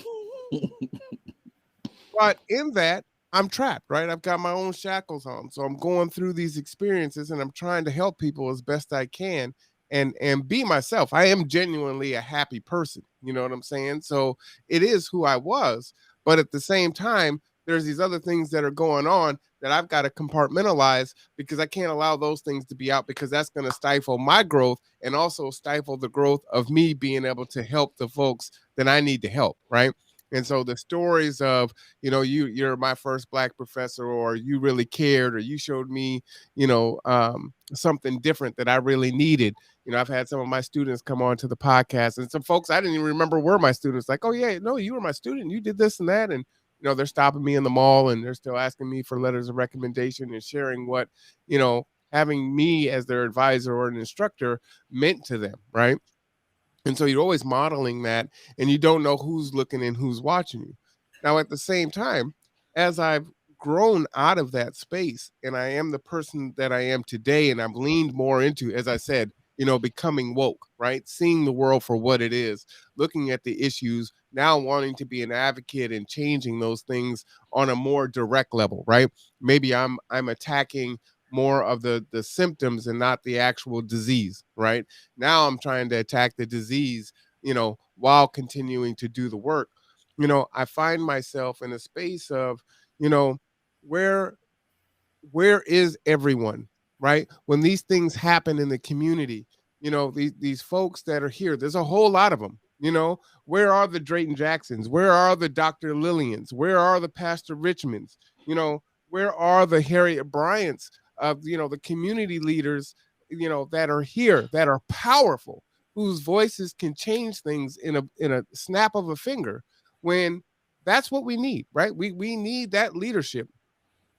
But in that, I'm trapped, right? I've got my own shackles on. So I'm going through these experiences and I'm trying to help people as best I can and be myself. I am genuinely a happy person. You know what I'm saying? So it is who I was. But at the same time, there's these other things that are going on that I've got to compartmentalize, because I can't allow those things to be out, because that's going to stifle my growth and also stifle the growth of me being able to help the folks that I need to help, right? And so the stories of, you're my first Black professor, or you really cared, or you showed me, something different that I really needed. I've had some of my students come on to the podcast, and some folks I didn't even remember were my students, like, oh yeah, no, you were my student, you did this and that. And they're stopping me in the mall, and they're still asking me for letters of recommendation and sharing what, having me as their advisor or an instructor meant to them, right? And so you're always modeling that, and you don't know who's looking and who's watching you. Now, at the same time, as I've grown out of that space, and I am the person that I am today, and I've leaned more into, as I said, becoming woke, right? Seeing the world for what it is, looking at the issues, now wanting to be an advocate and changing those things on a more direct level, right? Maybe I'm attacking more of the symptoms and not the actual disease, right? Now I'm trying to attack the disease, while continuing to do the work. I find myself in a space of, where is everyone, right? When these things happen in the community, these folks that are here, there's a whole lot of them. Where are the Drayton Jacksons? Where are the Dr. Lillians? Where are the Pastor Richmonds? Where are the Harriet Bryants of, the community leaders, that are here, that are powerful, whose voices can change things in a snap of a finger, when that's what we need, right? We need that leadership.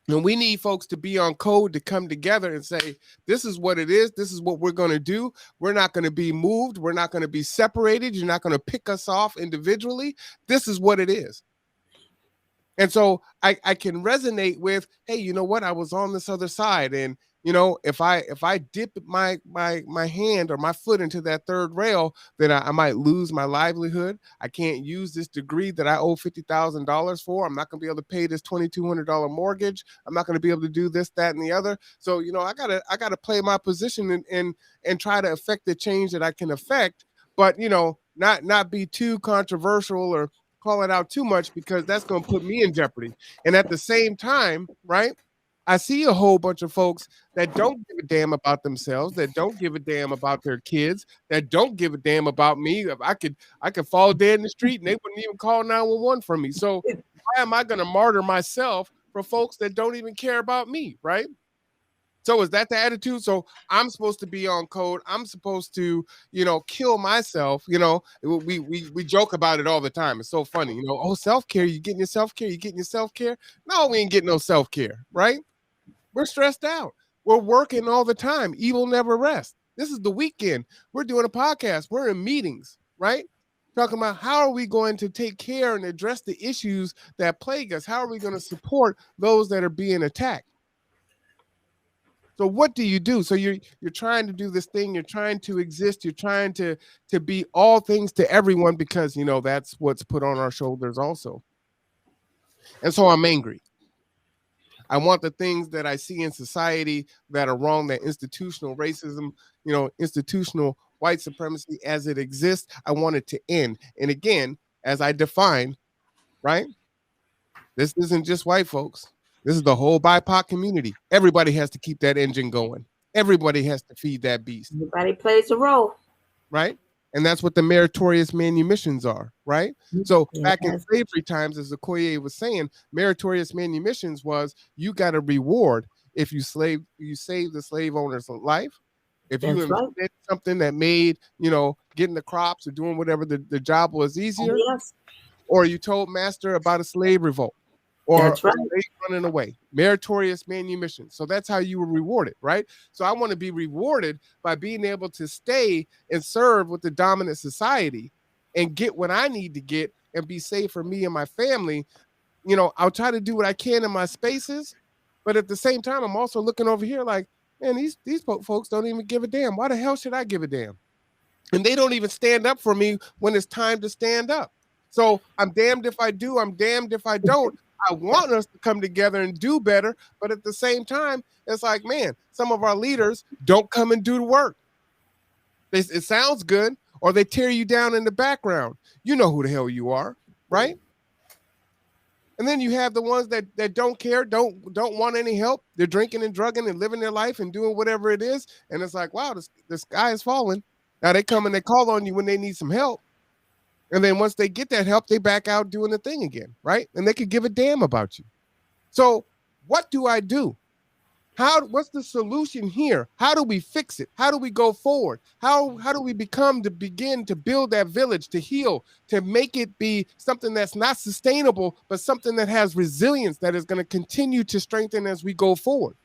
And we need folks to be on code, to come together and say, this is what it is. This is what we're going to do. We're not going to be moved. We're not going to be separated. You're not going to pick us off individually. This is what it is. And so I can resonate with, hey, you know what? I was on this other side. And, if I dip my hand or my foot into that third rail, then I might lose my livelihood. I can't use this degree that I owe $50,000 for. I'm not going to be able to pay this $2,200 mortgage. I'm not going to be able to do this, that, and the other. So, I gotta play my position and try to affect the change that I can affect, but, not be too controversial or call it out too much, because that's going to put me in jeopardy. And at the same time, right, I see a whole bunch of folks that don't give a damn about themselves, that don't give a damn about their kids, that don't give a damn about me. I could fall dead in the street and they wouldn't even call 911 for me. So why am I going to martyr myself for folks that don't even care about me, right? So is that the attitude? So I'm supposed to be on code. I'm supposed to, kill myself. We joke about it all the time. It's so funny. Oh, self-care. You getting your self-care? You getting your self-care? No, we ain't getting no self-care, right? We're stressed out. We're working all the time. Evil never rests. This is the weekend. We're doing a podcast. We're in meetings, right? Talking about how are we going to take care and address the issues that plague us? How are we going to support those that are being attacked? So what do you do? So you're trying to do this thing. You're trying to exist. You're trying to be all things to everyone, because, that's what's put on our shoulders also. And so I'm angry. I want the things that I see in society that are wrong, that institutional racism, institutional white supremacy as it exists, I want it to end. And again, as I defined, right? This isn't just white folks. This is the whole BIPOC community. Everybody has to keep that engine going. Everybody has to feed that beast. Everybody plays a role. Right? And that's what the meritorious manumissions are, right? So back in slavery times, as Okoye was saying, meritorious manumissions was, you got a reward if you save the slave owner's life. If you invented something that made, getting the crops or doing whatever the job was easier, or you told master about a slave revolt, or a slave running away, meritorious manumission. So that's how you were rewarded, right? So I want to be rewarded by being able to stay and serve with the dominant society and get what I need to get and be safe for me and my family. I'll try to do what I can in my spaces, but at the same time, I'm also looking over here like, man, these folks don't even give a damn. Why the hell should I give a damn? And they don't even stand up for me when it's time to stand up. So I'm damned if I do, I'm damned if I don't. I want us to come together and do better, but at the same time, it's like, man, some of our leaders don't come and do the work. It sounds good, or they tear you down in the background. You know who the hell you are, right? And then you have the ones that don't care, don't want any help. They're drinking and drugging and living their life and doing whatever it is. And it's like, wow, the sky is falling. Now they come and they call on you when they need some help. And then once they get that help, they back out doing the thing again, right? And they could give a damn about you. So what do I do? What's the solution here? How do we fix it? How do we go forward? How do we begin to build that village, to heal, to make it be something that's not sustainable, but something that has resilience, that is going to continue to strengthen as we go forward?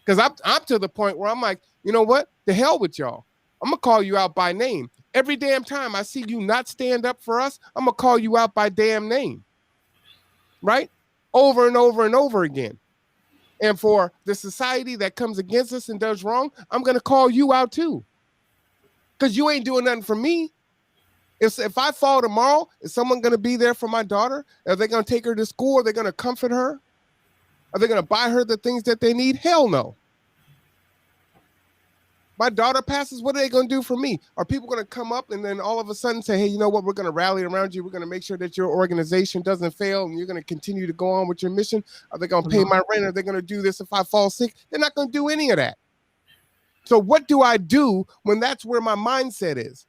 Because I'm to the point where I'm like, you know what? The hell with y'all. I'm going to call you out by name. Every damn time I see you not stand up for us, I'm going to call you out by damn name. Right? Over and over and over again. And for the society that comes against us and does wrong, I'm going to call you out too. Because you ain't doing nothing for me. If I fall tomorrow, is someone going to be there for my daughter? Are they going to take her to school? Are they going to comfort her? Are they going to buy her the things that they need? Hell no. My daughter passes, what are they going to do for me? Are people going to come up and then all of a sudden say, hey, you know what? We're going to rally around you. We're going to make sure that your organization doesn't fail and you're going to continue to go on with your mission. Are they going to pay my rent? Are they going to do this if I fall sick? They're not going to do any of that. So what do I do when that's where my mindset is?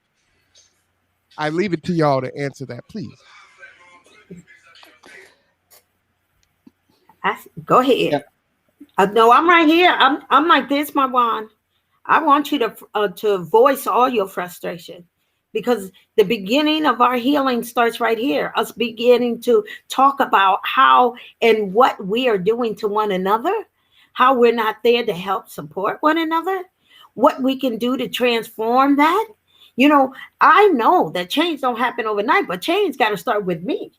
I leave it to y'all to answer that, please. Go ahead. Yeah. No, I'm right here. I'm like this, Marwan. I want you to voice all your frustration, because the beginning of our healing starts right here. Us beginning to talk about how and what we are doing to one another, how we're not there to help support one another, what we can do to transform that. You know, I know that change don't happen overnight, but change got to start with me.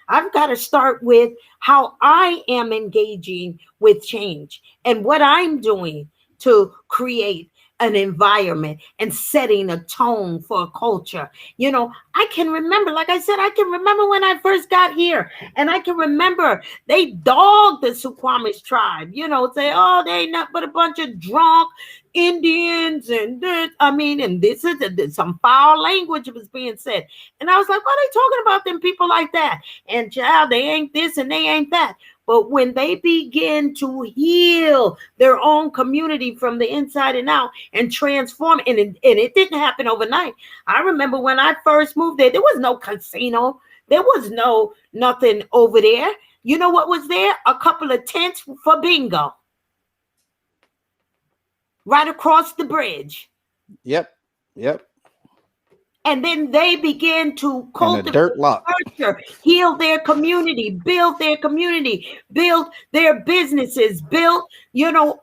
I've got to start with how I am engaging with change and what I'm doing to create an environment and setting a tone for a culture. You know, I can remember, like I said, I can remember when I first got here, and I can remember they dogged the Suquamish tribe, you know, say, oh, they ain't nothing but a bunch of drunk Indians, and this, and this is some foul language was being said. And I was like, why are they talking about them people like that? And child, they ain't this and they ain't that. But when they begin to heal their own community from the inside and out and transform, and it didn't happen overnight. I remember when I first moved there was no casino. There was nothing over there. You know what was there? A couple of tents for bingo. Right across the bridge. Yep. And then they begin to cultivate dirt lot, nurture, heal their community, build their businesses, build,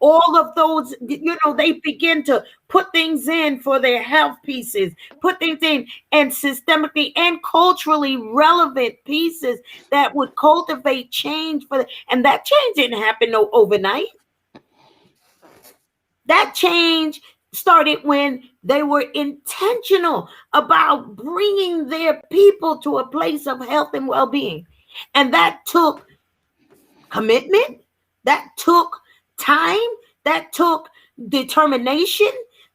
all of those, they begin to put things in for their health pieces, put things in and systemically and culturally relevant pieces that would cultivate change and that change didn't happen overnight. That change started when they were intentional about bringing their people to a place of health and well-being. And that took commitment, that took time, that took determination,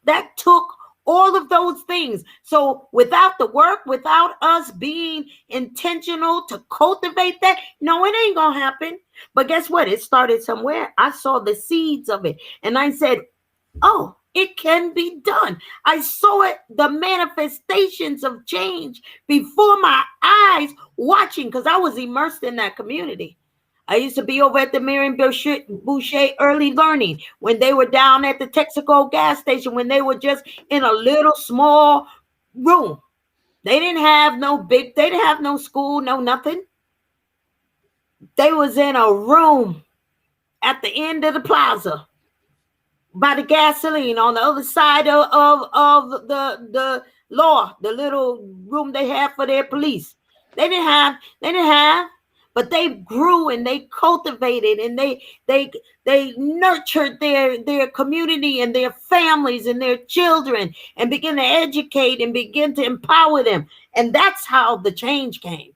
that took all of those things. So without the work, without us being intentional to cultivate that, no, it ain't gonna happen. But guess what? It started somewhere. I saw the seeds of it and I said, oh, it can be done. I saw it, the manifestations of change before my eyes, watching, because I was immersed in that community. I used to be over at the Miriam Boucher Early Learning when they were down at the Texaco gas station, when they were just in a little small room. They didn't have they didn't have no school, no nothing. They was in a room at the end of the plaza, by the gasoline on the other side of the law, the little room they have for their police. They didn't have, but they grew and they cultivated and they nurtured their community and their families and their children and began to educate and begin to empower them. And that's how the change came.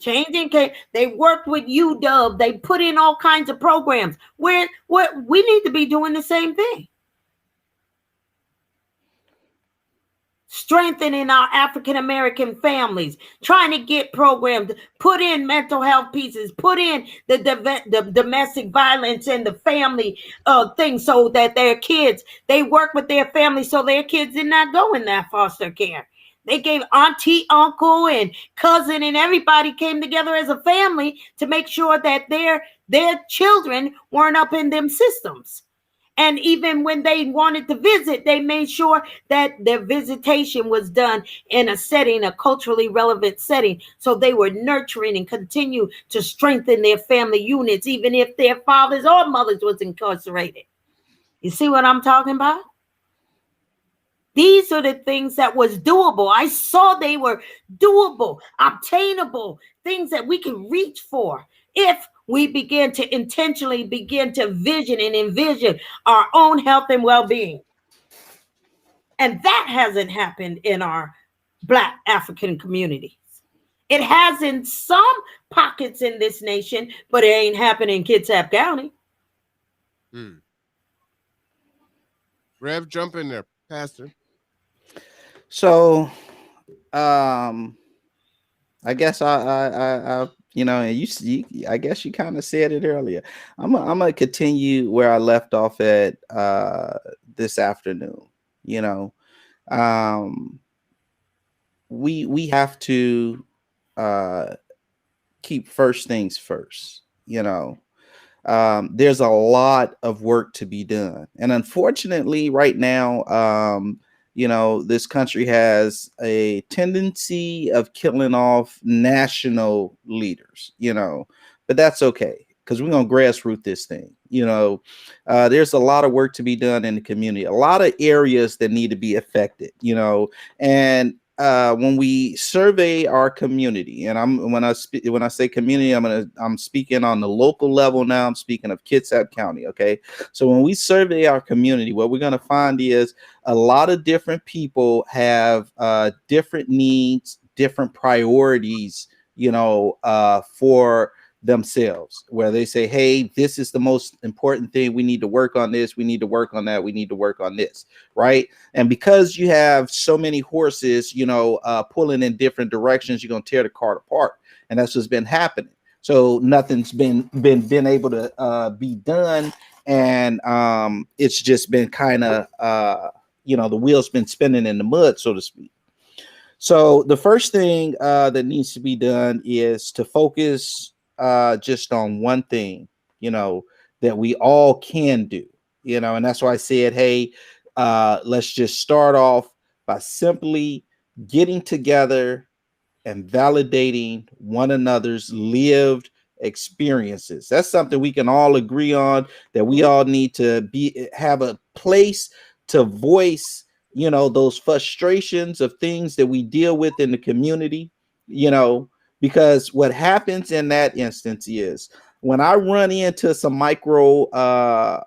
Changing came. They worked with UW. They put in all kinds of programs. We need to be doing the same thing. strengthening our African American families, trying to get programs, put in mental health pieces, put in the domestic violence and the family thing, so that their kids, they work with their family so their kids did not go in that foster care. They gave auntie, uncle, and cousin, and everybody came together as a family to make sure that their children weren't up in them systems. And even when they wanted to visit, they made sure that their visitation was done in a setting, a culturally relevant setting. So they were nurturing and continue to strengthen their family units, even if their fathers or mothers was incarcerated. You see what I'm talking about? These are the things that was doable. I saw they were doable, obtainable, things that we can reach for if we begin to intentionally begin to vision and envision our own health and well-being. And that hasn't happened in our Black African communities. It has in some pockets in this nation, but it ain't happening in Kitsap County. Rev, jump in there, Pastor. So, I guess I you know, and you I guess you kind of said it earlier. I'm gonna continue where I left off at this afternoon. You know, we have to keep first things first. You know, there's a lot of work to be done, and unfortunately, right now, you know, this country has a tendency of killing off national leaders, you know, but that's okay, because we're going to grassroots this thing. You know, there's a lot of work to be done in the community, a lot of areas that need to be affected, you know, and when we survey our community, and when I say community, I'm speaking on the local level now. I'm speaking of Kitsap County. Okay, so when we survey our community, what we're going to find is a lot of different people have different needs, different priorities, you know, for themselves, where they say, hey, this is the most important thing. We need to work on this. We need to work on that. We need to work on this. Right. And because you have so many horses, you know, pulling in different directions, you're going to tear the cart apart. And that's what's been happening. So nothing's been able to be done. And it's just been kind of, you know, the wheel's been spinning in the mud, so to speak. So the first thing that needs to be done is to focus just on one thing, you know, that we all can do, you know, and that's why I said, hey, let's just start off by simply getting together and validating one another's lived experiences. That's something we can all agree on, that we all need to have a place to voice, you know, those frustrations of things that we deal with in the community, you know, because what happens in that instance is when I run into some micro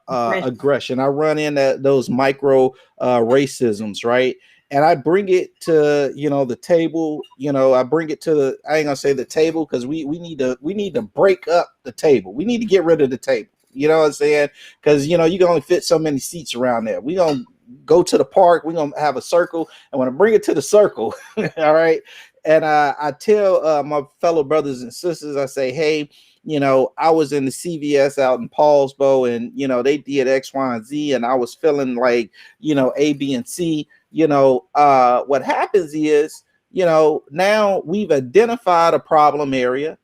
aggression, I run into those micro racisms, right? And I bring it to, you know, the table, you know, I bring it to the, I ain't gonna say the table, because we need to break up the table. We need to get rid of the table. You know what I'm saying? Because, you know, you can only fit so many seats around there. We gonna go to the park. We're gonna have a circle, and when I bring it to the circle, all right. And I tell my fellow brothers and sisters, I say, hey, you know, I was in the CVS out in Paulsbo, and, you know, they did X, Y, and Z, and I was feeling like, you know, A, B, and C. You know, what happens is, you know, now we've identified a problem area.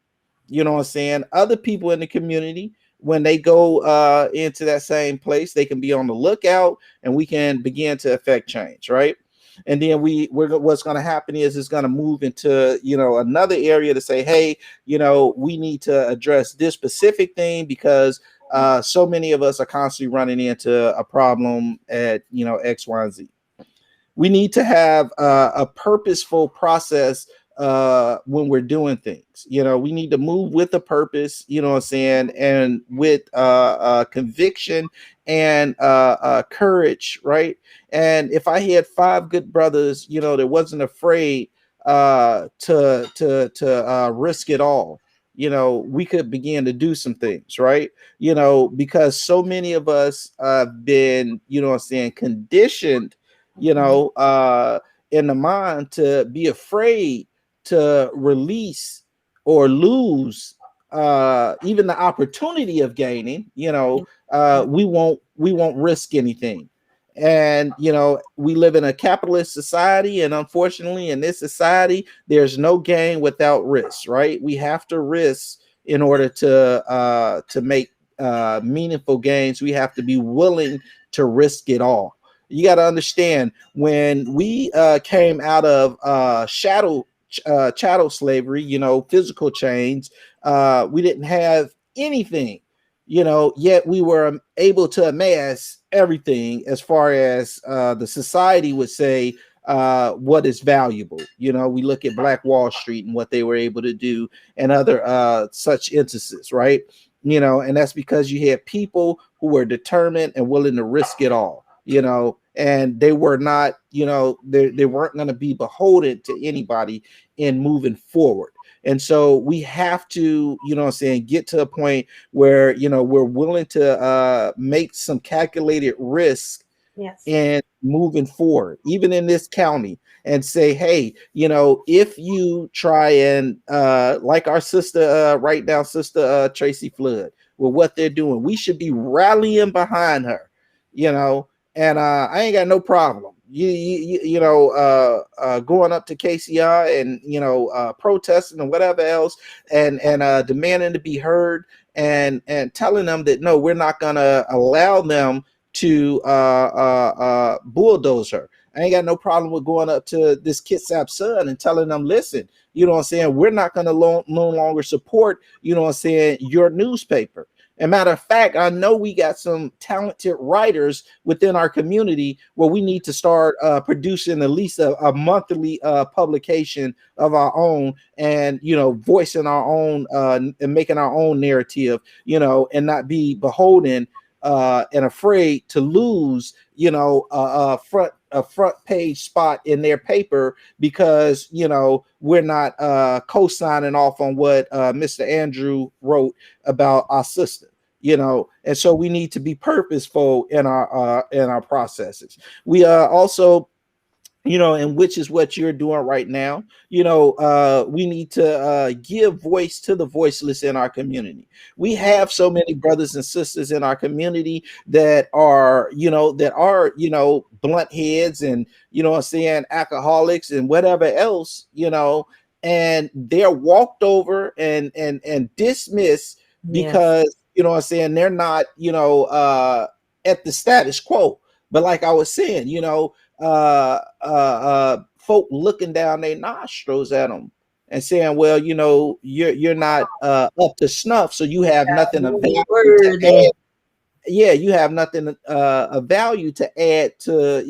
You know what I'm saying? Other people in the community, when they go into that same place, they can be on the lookout, and we can begin to affect change, right? And then what's going to happen is it's going to move into, you know, another area to say, hey, you know, we need to address this specific thing because so many of us are constantly running into a problem at, you know, X, Y, and Z. We need to have a purposeful process when we're doing things. You know, we need to move with a purpose, you know what I'm saying, and with conviction and courage, right? And if I had 5 good brothers, you know, that wasn't afraid to risk it all, you know, we could begin to do some things, right? You know, because so many of us have been, you know what I'm saying, conditioned, you know, in the mind to be afraid to release or lose even the opportunity of gaining, we won't risk anything. And we live in a capitalist society, and unfortunately in this society there's no gain without risk, right? We have to risk in order to make meaningful gains. We have to be willing to risk it all. You got to understand, when we came out of chattel slavery, physical chains, we didn't have anything, yet we were able to amass everything as far as the society would say what is valuable. We look at Black Wall Street and what they were able to do, and other such instances, right? And that's because you had people who were determined and willing to risk it all, and they were not, they weren't going to be beholden to anybody in moving forward. And so we have to, get to a point where, we're willing to make some calculated risk. Yes. And moving forward, even in this county, and say, hey, if you try and like our sister right now, Sister Tracy Flood, with what they're doing, we should be rallying behind her, and I ain't got no problem. Going up to KCR and protesting and whatever else, and demanding to be heard, and telling them that no, we're not gonna allow them to bulldoze her. I ain't got no problem with going up to this Kitsap Sun and telling them, listen, we're not going to no longer support, your newspaper. And matter of fact, I know we got some talented writers within our community where we need to start producing at least a monthly publication of our own, and voicing our own and making our own narrative, and not be beholden and afraid to lose, a front page spot in their paper because we're not co-signing off on what Mr. Andrew wrote about our sister. And so we need to be purposeful in our processes. We also, and which is what you're doing right now. We need to give voice to the voiceless in our community. We have so many brothers and sisters in our community that are blunt heads, and alcoholics and whatever else, and they're walked over and dismissed because they're not at the status quo. But like I was saying, folk looking down their nostrils at them and saying, well, you're not up to snuff, so you have nothing of value to add. Yeah, you have nothing of value to add to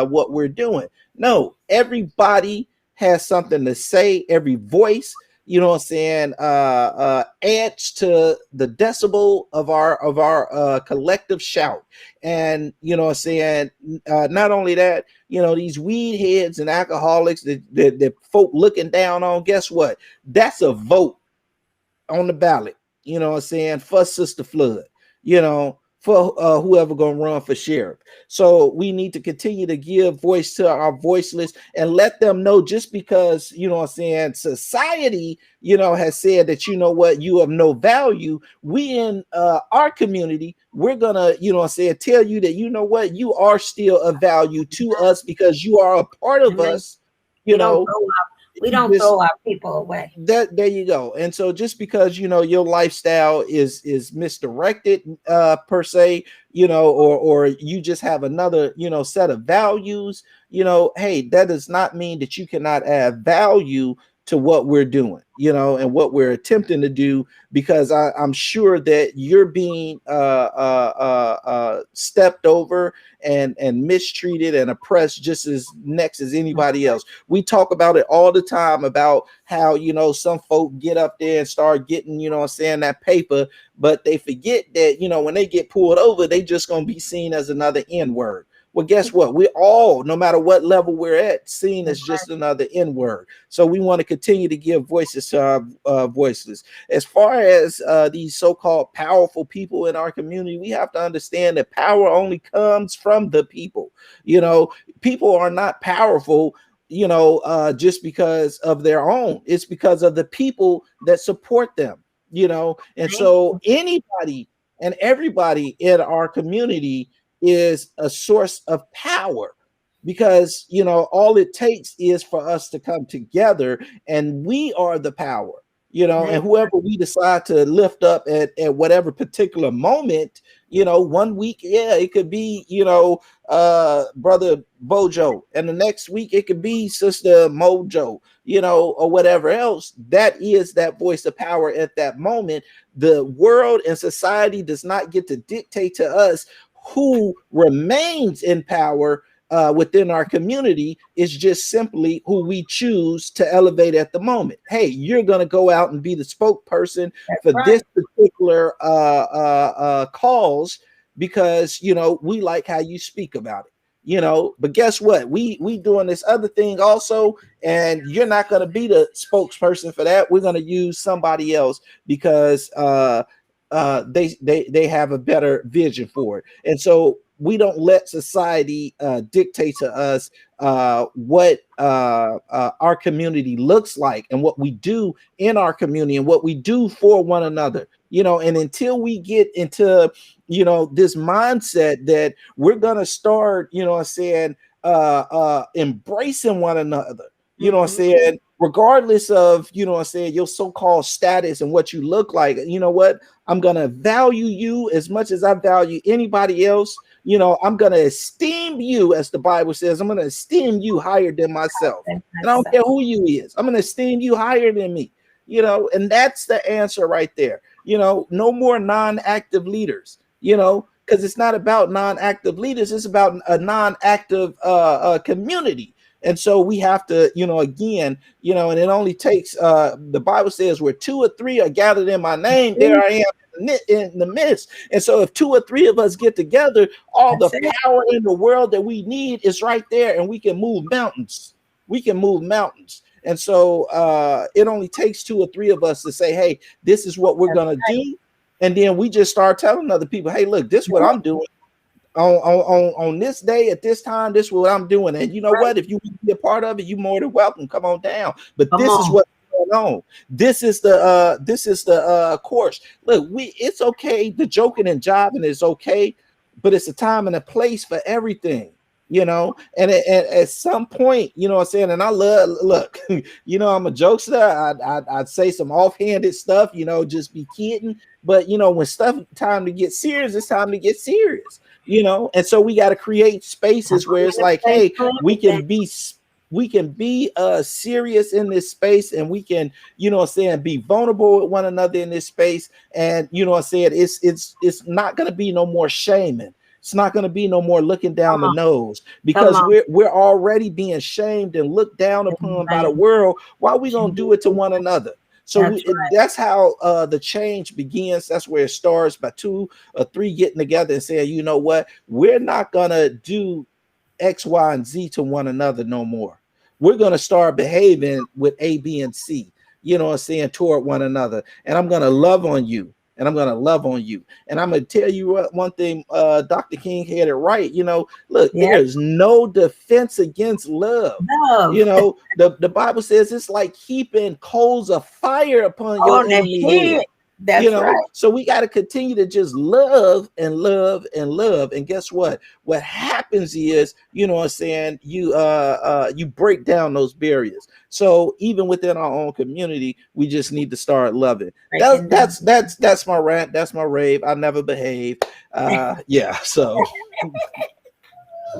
what we're doing. No, everybody has something to say. Every voice adds to the decibel of our collective shout. And not only that, these weed heads and alcoholics that folk looking down on, guess what? That's a vote on the ballot, for Sister Flood, for whoever gonna run for sheriff. So we need to continue to give voice to our voiceless and let them know, just because society has said that you have no value, we in our community, we're gonna tell you that you are still of value to us, because you are a part of us. We don't throw our people away. There you go. And so just because your lifestyle is misdirected per se, or you just have another set of values, hey, that does not mean that you cannot add value to what we're doing, and what we're attempting to do, because I'm sure that you're being stepped over and mistreated and oppressed just as next as anybody else. We talk about it all the time about how some folk get up there and start getting that paper, but they forget that when they get pulled over, they just gonna be seen as another N-word. Well, guess what? We all, no matter what level we're at, seen as just another N word. So we want to continue to give voices to our voiceless. As far as these so-called powerful people in our community, we have to understand that power only comes from the people. You know, people are not powerful, you know, just because of their own. It's because of the people that support them, you know. And so anybody and everybody in our community is a source of power, because, you know, all it takes is for us to come together, and we are the power, you know. And whoever we decide to lift up at whatever particular moment, you know, one week, yeah, it could be, you know, brother Bojo, and the next week it could be sister Mojo, you know, or whatever else. That is that voice of power at that moment. The world and society does not get to dictate to us who remains in power within our community. Is just simply who we choose to elevate at the moment. Hey, you're going to go out and be the spokesperson for this particular cause, because, you know, we like how you speak about it, you know. But guess what? We doing this other thing also, and you're not going to be the spokesperson for that. We're going to use somebody else, because they have a better vision for it. And so we don't let society dictate to us what our community looks like, and what we do in our community, and what we do for one another, you know. And until we get into, you know, this mindset that we're gonna start, you know what I'm saying, embracing one another, you know what I'm saying, regardless of, you know what I'm saying, your so-called status and what you look like. You know what? I'm gonna value you as much as I value anybody else. You know, I'm gonna esteem you, as the Bible says. I'm gonna esteem you higher than myself. And I don't care who you is. I'm gonna esteem you higher than me. You know, and that's the answer right there. You know, no more non-active leaders, you know, because it's not about non-active leaders. It's about a non-active community. And so we have to, you know, again, you know, and it only takes, the Bible says, where 2 or 3 are gathered in my name, there I am in the midst. And so if 2 or 3 of us get together, all the power in the world that we need is right there, and we can move mountains. We can move mountains. And so it only takes 2 or 3 of us to say, hey, this is what we're going to do. And then we just start telling other people, hey, look, this is what I'm doing. On this day at this time, this is what I'm doing. And you know what? If you want to be a part of it, you're more than welcome. Come on down. But this is what's going on. This is the course. Look, it's okay. The joking and jiving is okay, but it's a time and a place for everything. You know, and at some point, you know what I'm saying, and I look, you know, I'm a jokester. I'd say some offhanded stuff, you know, just be kidding. But, you know, when stuff time to get serious, it's time to get serious, you know. And so we got to create spaces where it's like, hey, we can be serious in this space, and we can, you know what I'm saying, be vulnerable with one another in this space. And, you know what I'm saying, it's not going to be no more shaming. It's not going to be no more looking down the nose, because we're already being shamed and looked down upon by the world. Why are we going to do it to one another? So that's how the change begins. That's where it starts, by 2 or 3 getting together and saying, you know what, we're not going to do X, Y, and Z to one another no more. We're going to start behaving with A, B, and C, you know what I'm saying, toward one another. And I'm going to love on you. And I'm going to love on you. And I'm going to tell you one thing, Dr. King had it right. You know, look, there's no defense against love. You know, the Bible says it's like heaping coals of fire upon your enemy head. That's you know, right. So we got to continue to just love and love and love. And guess what? What happens is, you know what I'm saying, you break down those barriers. So even within our own community, we just need to start loving. That's my rant. That's my rave. I never behave. Yeah. So.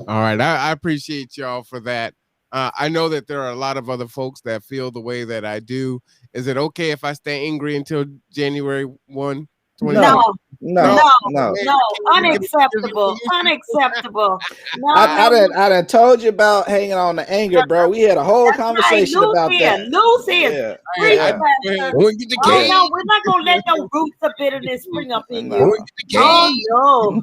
All right. I appreciate y'all for that. I know that there are a lot of other folks that feel the way that I do. Is it okay if I stay angry until January 1, 2020? No, no, unacceptable, unacceptable. No, I done told you about hanging on the anger, bro. We had a whole conversation about that. Loose ends. Yeah. Go and get the Oh cane. no, we're not gonna let no roots of bitterness spring up in No. you. Oh no.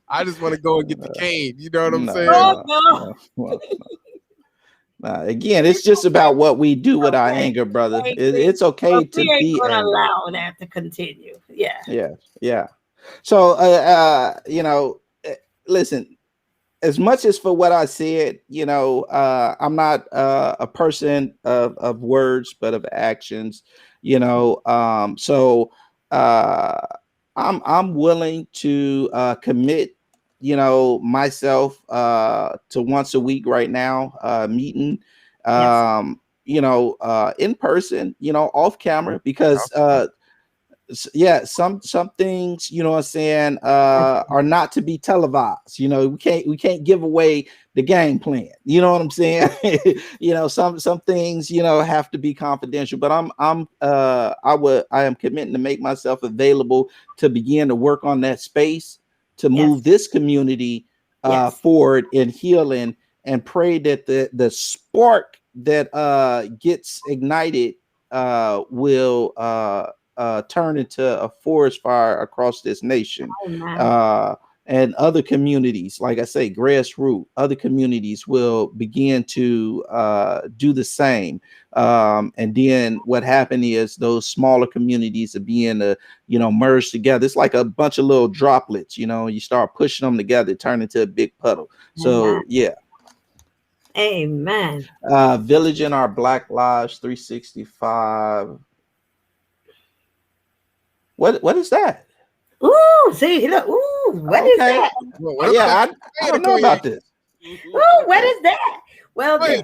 I just want to go and get the cane. You know what I'm saying? Oh no. Again, it's just about what we do with our anger, brother. It's okay to we ain't be gonna angry. allow that to continue. Yeah. So, listen. As much as for what I said, I'm not a person of words, but of actions. So I'm willing to commit, myself to once a week right now, meeting, in person, off camera, because some things, what I'm saying, are not to be televised. We can't give away the game plan. You know what I'm saying? Some things, have to be confidential, but I am committing to make myself available to begin to work on that space, to move this community forward in healing, and pray that the spark that gets ignited will turn into a forest fire across this nation. And other communities, like I say, grassroots, other communities will begin to do the same. And then what happened is those smaller communities are being merged together. It's like a bunch of little droplets, you start pushing them together, turn into a big puddle. So yeah. Amen. Village in our Black Lives 365. What is that? Ooh, see, look. Ooh, what is that? I don't know about this. Ooh, what is that? Well, we're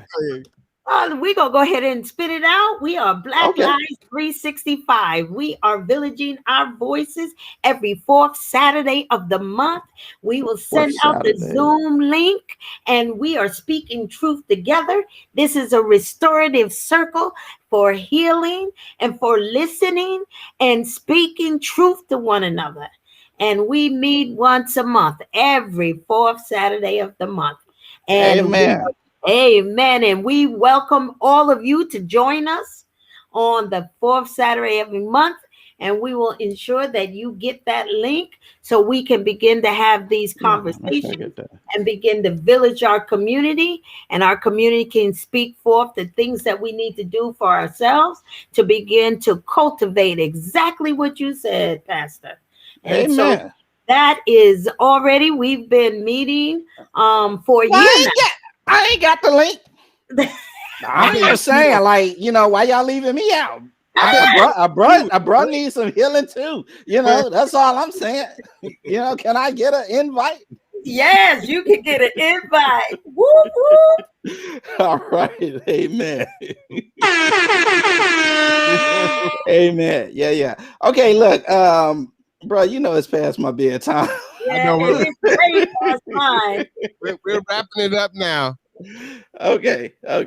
going to go ahead and spit it out. We are Black Lives 365. We are villaging our voices every fourth Saturday of the month. We will send out the Zoom link, and we are speaking truth together. This is a restorative circle for healing and for listening and speaking truth to one another. And we meet once a month, every fourth Saturday of the month. And Amen. And we welcome all of you to join us on the fourth Saturday every month. And we will ensure that you get that link so we can begin to have these conversations and begin to village our community. And our community can speak forth the things that we need to do for ourselves to begin to cultivate exactly what you said, Pastor. And so that is already, we've been meeting for years now. I ain't got the link. I'm just saying, why y'all leaving me out? I brought need some healing too. That's all I'm saying. Can I get an invite? Yes, you can get an invite. Whoop, whoop. All right. Amen. Amen. Yeah. Okay, look, bro, it's past my bedtime. Yeah, it's way past mine. We're wrapping it up now. Okay. So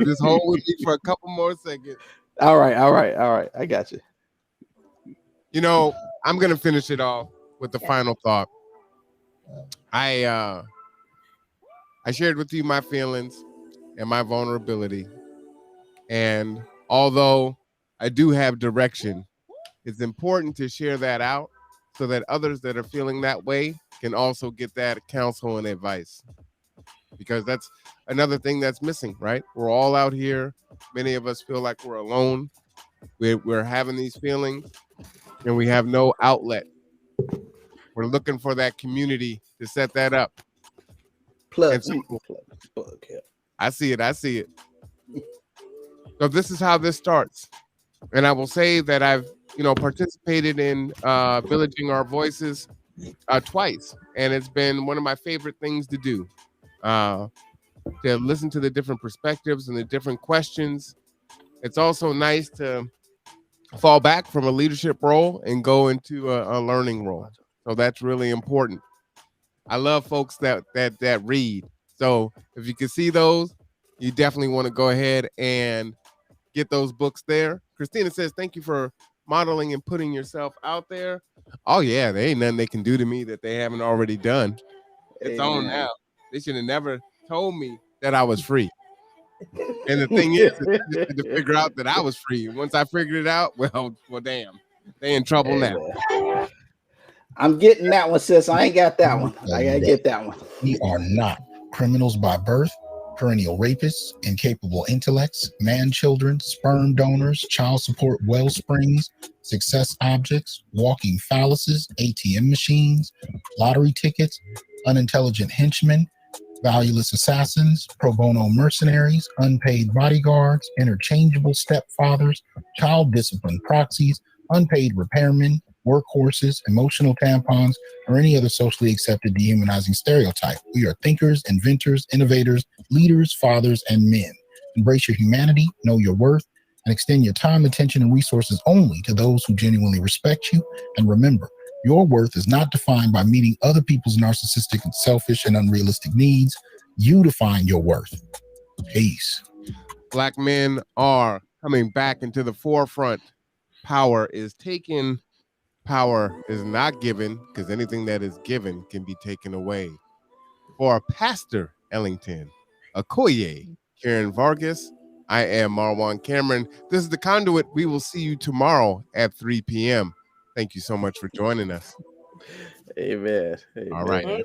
just hold with me for a couple more seconds. All right. I got you. I'm gonna finish it off with the final thought. I shared with you my feelings and my vulnerability, and although I do have direction, it's important to share that out so that others that are feeling that way can also get that counsel and advice. Because that's another thing that's missing, right? We're all out here. Many of us feel like we're alone. We're having these feelings and we have no outlet. We're looking for that community to set that up. I see it. So this is how this starts. And I will say that I've, participated in villaging our voices twice. And it's been one of my favorite things to do. To listen to the different perspectives and the different questions. It's also nice to fall back from a leadership role and go into a learning role. So that's really important. I love folks that read. So if you can see those, you definitely want to go ahead and get those books there. Christina says, thank you for modeling and putting yourself out there, oh yeah, there ain't nothing they can do to me that they haven't already done. It's on now. They should have never told me that I was free. And the thing is, I just had to figure out that I was free. And once I figured it out, well, damn, they in trouble now. I'm getting that one, sis. I ain't got that one. I gotta get that one. We are not criminals by birth, perennial rapists, incapable intellects, man-children, sperm donors, child support wellsprings, success objects, walking phalluses, ATM machines, lottery tickets, unintelligent henchmen, valueless assassins, pro bono mercenaries, unpaid bodyguards, interchangeable stepfathers, child discipline proxies, unpaid repairmen, workhorses, emotional tampons, or any other socially accepted dehumanizing stereotype. We are thinkers, inventors, innovators, leaders, fathers, and men. Embrace your humanity, know your worth, and extend your time, attention, and resources only to those who genuinely respect you. And remember, your worth is not defined by meeting other people's narcissistic and selfish and unrealistic needs. You define your worth. Peace. Black men are coming back into the forefront. Power is taken. Power is not given, because anything that is given can be taken away. For Pastor Ellington, Okoye, Karen Vargas, I am Marwan Cameron. This is the Conduit. We will see you tomorrow at 3 p.m. Thank you so much for joining us. Amen. All right. Amen.